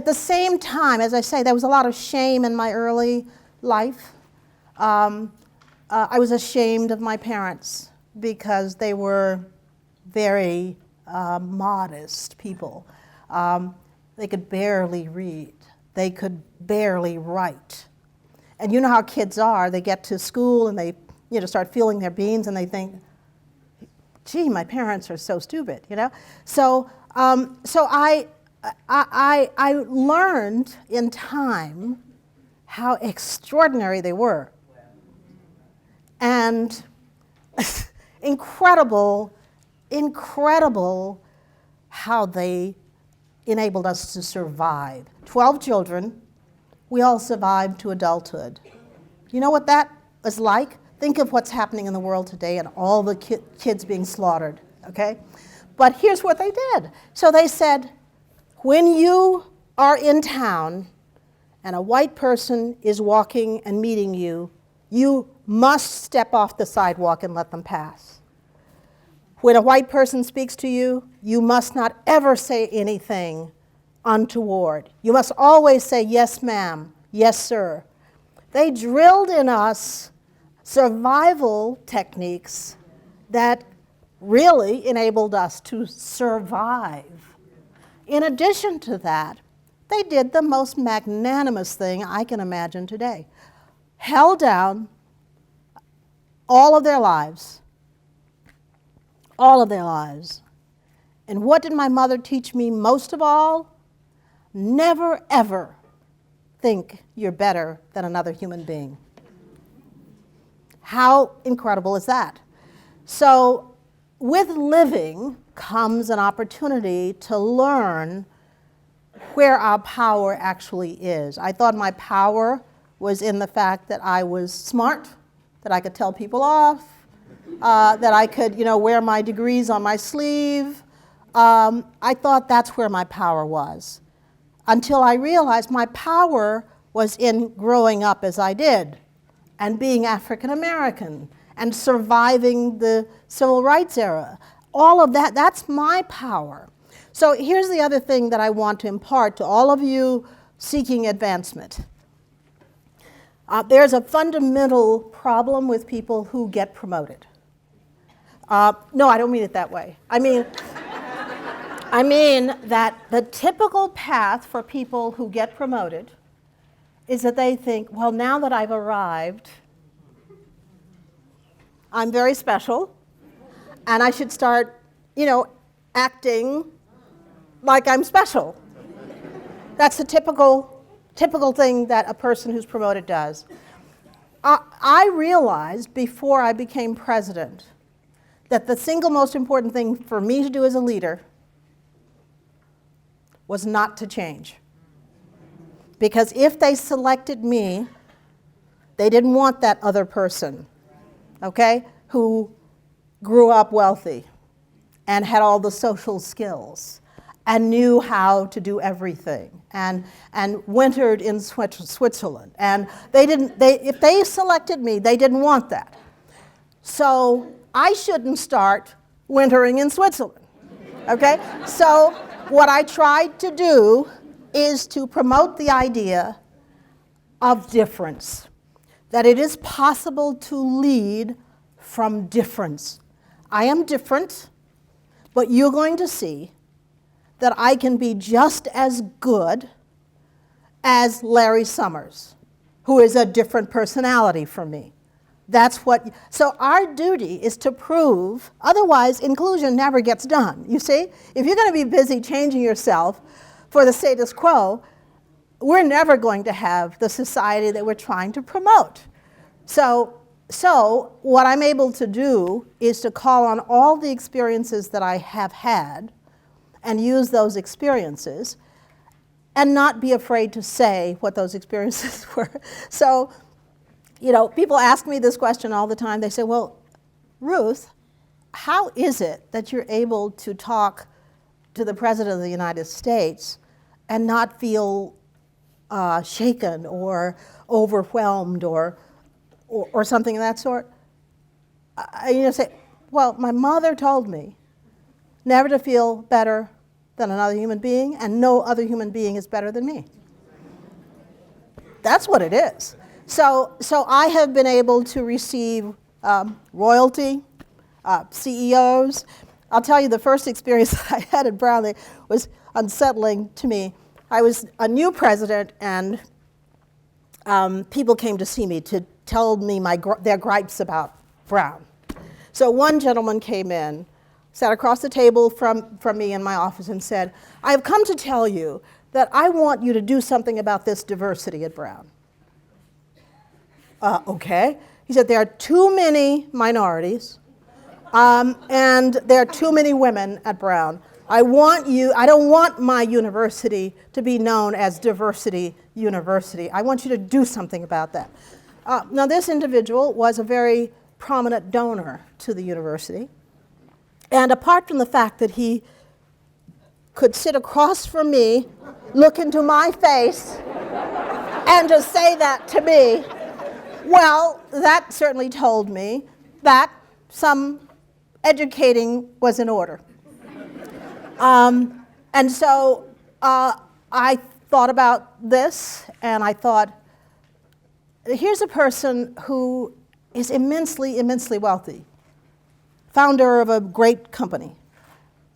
the same time, as I say, there was a lot of shame in my early life. I was ashamed of my parents because they were very modest people. They could barely read. They could barely write. And you know how kids are. They get to school and they start feeling their beans and they think, gee, my parents are so stupid, So I learned in time how extraordinary they were. And incredible how they enabled us to survive. 12 children, we all survived to adulthood. You know what that was like? Think of what's happening in the world today and all the kids being slaughtered, okay? But here's what they did. So they said, when you are in town and a white person is walking and meeting you, you must step off the sidewalk and let them pass. When a white person speaks to you, you must not ever say anything untoward. You must always say, yes, ma'am, yes, sir. They drilled in us survival techniques that really enabled us to survive. In addition to that, they did the most magnanimous thing I can imagine today. Held down all of their lives. All of their lives. And what did my mother teach me most of all? Never, ever think you're better than another human being. How incredible is that? So with living comes an opportunity to learn where our power actually is. I thought my power was in the fact that I was smart, that I could tell people off, that I could, wear my degrees on my sleeve. I thought that's where my power was, until I realized my power was in growing up as I did, and being African American, and surviving the civil rights era. All of that, that's my power. So here's the other thing that I want to impart to all of you seeking advancement. There's a fundamental problem with people who get promoted. No, I don't mean it that way. I mean that the typical path for people who get promoted is that they think, well, now that I've arrived, I'm very special, and I should start, acting like I'm special. That's the typical thing that a person who's promoted does. I realized before I became president that the single most important thing for me to do as a leader was not to change. Because if they selected me, they didn't want that other person, okay, who grew up wealthy and had all the social skills and knew how to do everything and wintered in Switzerland. And if they selected me, they didn't want that. So I shouldn't start wintering in Switzerland, okay? So what I tried to do is to promote the idea of difference, that it is possible to lead from difference. I am different, but you're going to see that I can be just as good as Larry Summers, who is a different personality from me. So our duty is to prove, otherwise inclusion never gets done. You see, if you're going to be busy changing yourself for the status quo, we're never going to have the society that we're trying to promote. So what I'm able to do is to call on all the experiences that I have had and use those experiences and not be afraid to say what those experiences were. So, people ask me this question all the time. They say, well, Ruth, how is it that you're able to talk to the President of the United States and not feel shaken or overwhelmed or something of that sort? I say, well, my mother told me never to feel better than another human being, and no other human being is better than me. That's what it is. So I have been able to receive royalty, CEOs. I'll tell you, the first experience that I had at Brown was unsettling to me. I was a new president, and people came to see me to tell me their gripes about Brown. So one gentleman came in, sat across the table from me in my office and said, I have come to tell you that I want you to do something about this diversity at Brown. Okay. He said, there are too many minorities, and there are too many women at Brown. I don't want my university to be known as Diversity University. I want you to do something about that. Now, this individual was a very prominent donor to the university. And apart from the fact that he could sit across from me, look into my face, and just say that to me, well, that certainly told me that some educating was in order. And so I thought about this, and I thought, here's a person who is immensely, immensely wealthy, founder of a great company,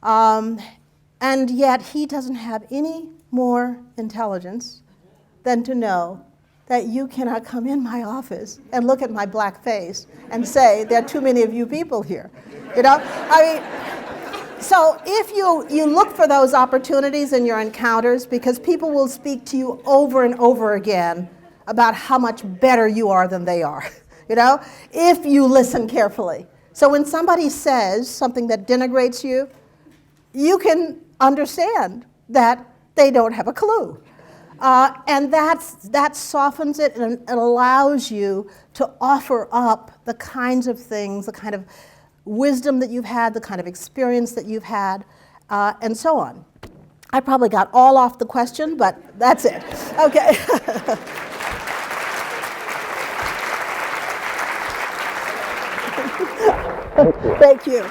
and yet he doesn't have any more intelligence than to know that you cannot come in my office and look at my black face and say, there are too many of you people here. So if you look for those opportunities in your encounters, because people will speak to you over and over again about how much better you are than they are, if you listen carefully. So when somebody says something that denigrates you, you can understand that they don't have a clue. And that softens it and it allows you to offer up the kinds of things, the kind of wisdom that you've had, the kind of experience that you've had, and so on. I probably got all off the question, but that's it. Okay. Thank you.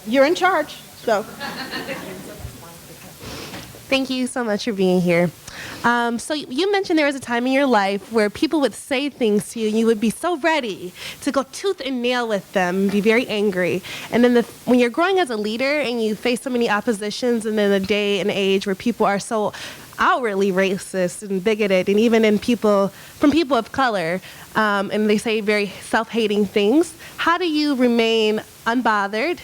You're in charge, so. Thank you so much for being here. So you mentioned there was a time in your life where people would say things to you and you would be so ready to go tooth and nail with them and be very angry. And then when you're growing as a leader and you face so many oppositions, and then a day and age where people are so outwardly racist and bigoted, and even from people of color, and they say very self-hating things, how do you remain unbothered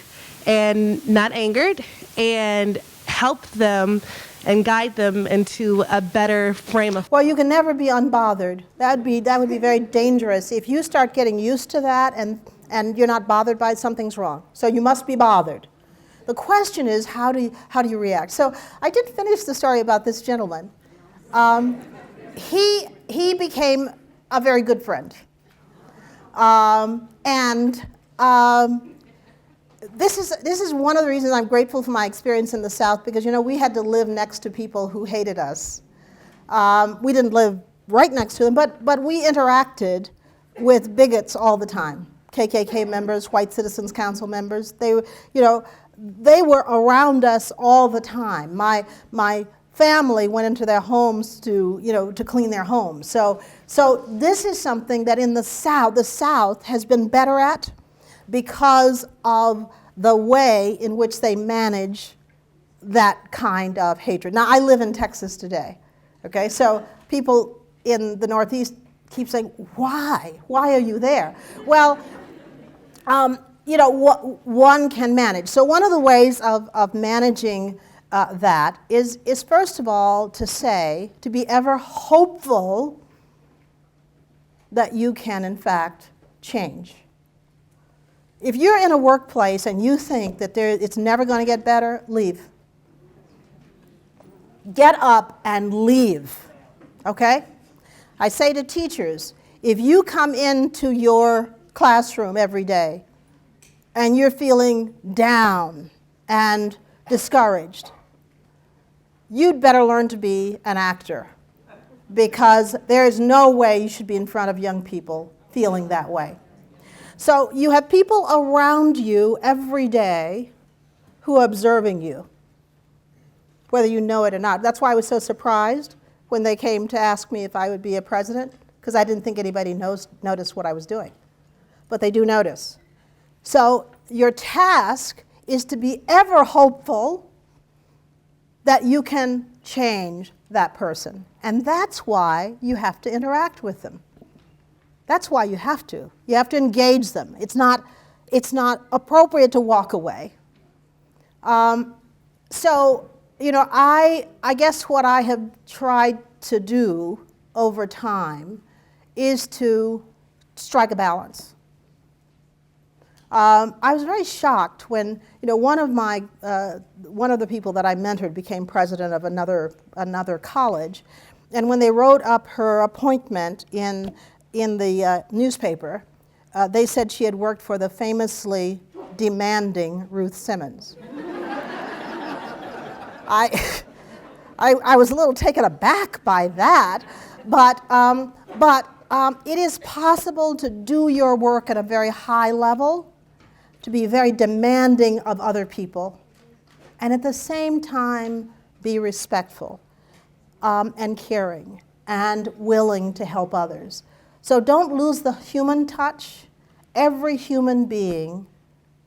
and not angered and help them and guide them into a better frame of... Well, you can never be unbothered. That would be very dangerous. If you start getting used to that and you're not bothered by it, something's wrong. So you must be bothered. The question is, how do you react? So I did finish the story about this gentleman. He became a very good friend. And This is one of the reasons I'm grateful for my experience in the South, because, you know, we had to live next to people who hated us. We didn't live right next to them, but we interacted with bigots all the time. KKK members, White Citizens Council members, they were around us all the time. My family went into their homes to clean their homes. So this is something that in the South has been better at, because of the way in which they manage that kind of hatred. Now, I live in Texas today, okay? So people in the Northeast keep saying, why? Why are you there? Well, one can manage. So one of the ways of managing that is first of all to be ever hopeful that you can in fact change. If you're in a workplace and you think that it's never going to get better, leave. Get up and leave, okay? I say to teachers, if you come into your classroom every day and you're feeling down and discouraged, you'd better learn to be an actor, because there is no way you should be in front of young people feeling that way. So you have people around you every day who are observing you, whether you know it or not. That's why I was so surprised when they came to ask me if I would be a president, because I didn't think anybody noticed what I was doing. But they do notice. So your task is to be ever hopeful that you can change that person. And that's why you have to interact with them. That's why you have to. You have to engage them. It's not appropriate to walk away. So, I guess what I have tried to do over time is to strike a balance. I was very shocked when, one of the people that I mentored became president of another college, and when they wrote up her appointment in the newspaper, they said she had worked for the famously demanding Ruth Simmons. I was a little taken aback by that, but it is possible to do your work at a very high level, to be very demanding of other people, and at the same time be respectful and caring and willing to help others. So don't lose the human touch. Every human being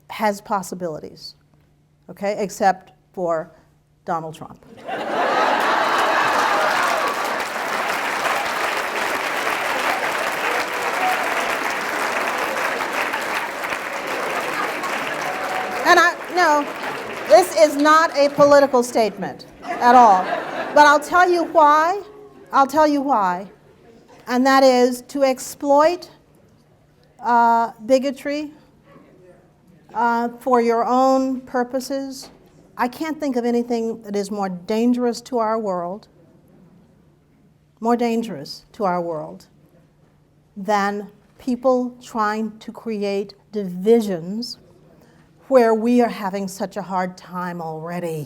has possibilities, okay, except for Donald Trump. And no, this is not a political statement at all. But I'll tell you why. And that is to exploit bigotry for your own purposes. I can't think of anything that is more dangerous to our world, than people trying to create divisions where we are having such a hard time already,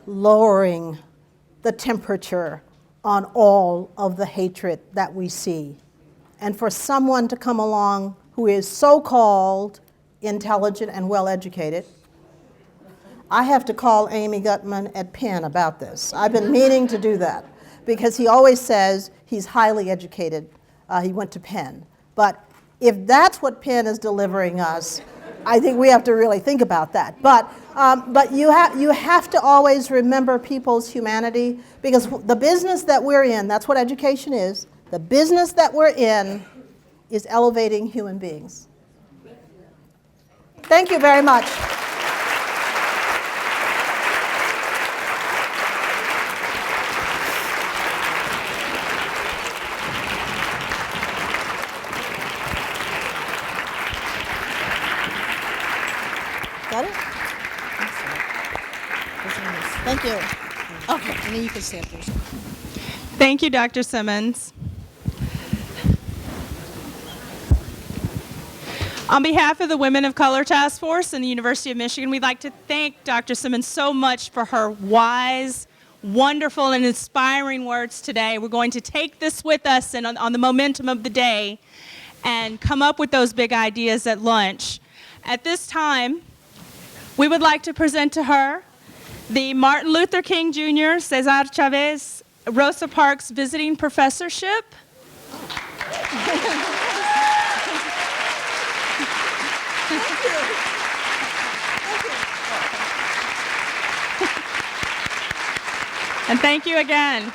lowering the temperature on all of the hatred that we see. And for someone to come along who is so-called intelligent and well-educated, I have to call Amy Gutman at Penn about this. I've been meaning to do that, because he always says he's highly educated. He went to Penn. But if that's what Penn is delivering us, I think we have to really think about that. But you have to always remember people's humanity, because the business that we're in, that's what education is, the business that we're in is elevating human beings. Thank you very much. Got it? Thank you. Okay, and then you can stand, please. Thank you, Dr. Simmons. On behalf of the Women of Color Task Force and the University of Michigan, we'd like to thank Dr. Simmons so much for her wise, wonderful, and inspiring words today. We're going to take this with us and on the momentum of the day and come up with those big ideas at lunch. At this time, we would like to present to her the Martin Luther King Jr. Cesar Chavez Rosa Parks Visiting Professorship. And thank you again.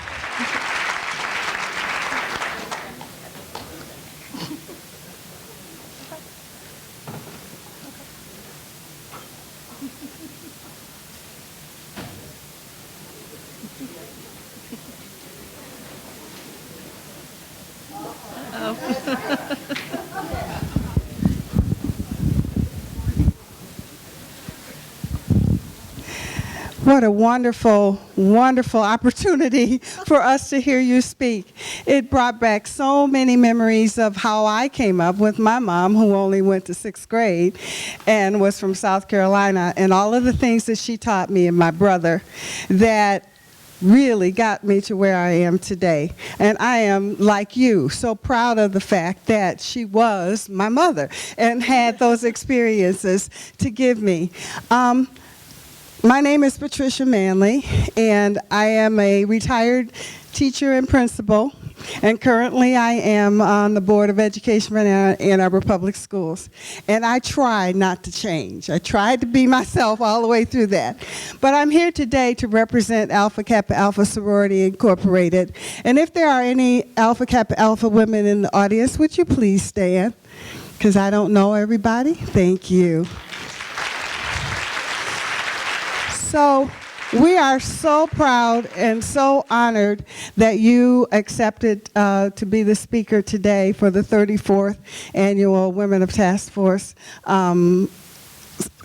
What a wonderful, wonderful opportunity for us to hear you speak. It brought back so many memories of how I came up with my mom, who only went to 6th grade and was from South Carolina, and all of the things that she taught me and my brother that really got me to where I am today. And I am, like you, so proud of the fact that she was my mother and had those experiences to give me. My name is Patricia Manley, and I am a retired teacher and principal, and currently I am on the Board of Education for Ann Arbor Public Schools. And I try not to change. I tried to be myself all the way through that. But I'm here today to represent Alpha Kappa Alpha Sorority Incorporated. And if there are any Alpha Kappa Alpha women in the audience, would you please stand? Because I don't know everybody. Thank you. So we are so proud and so honored that you accepted to be the speaker today for the 34th Annual Women of Task Force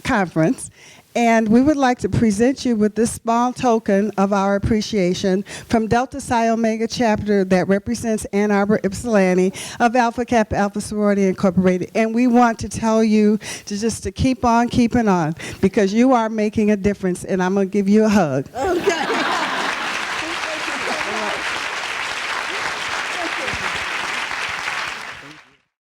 Conference. And we would like to present you with this small token of our appreciation from Delta Psi Omega chapter that represents Ann Arbor Ypsilanti of Alpha Kappa Alpha Sorority Incorporated. And we want to tell you to keep on keeping on, because you are making a difference, and I'm going to give you a hug. Okay.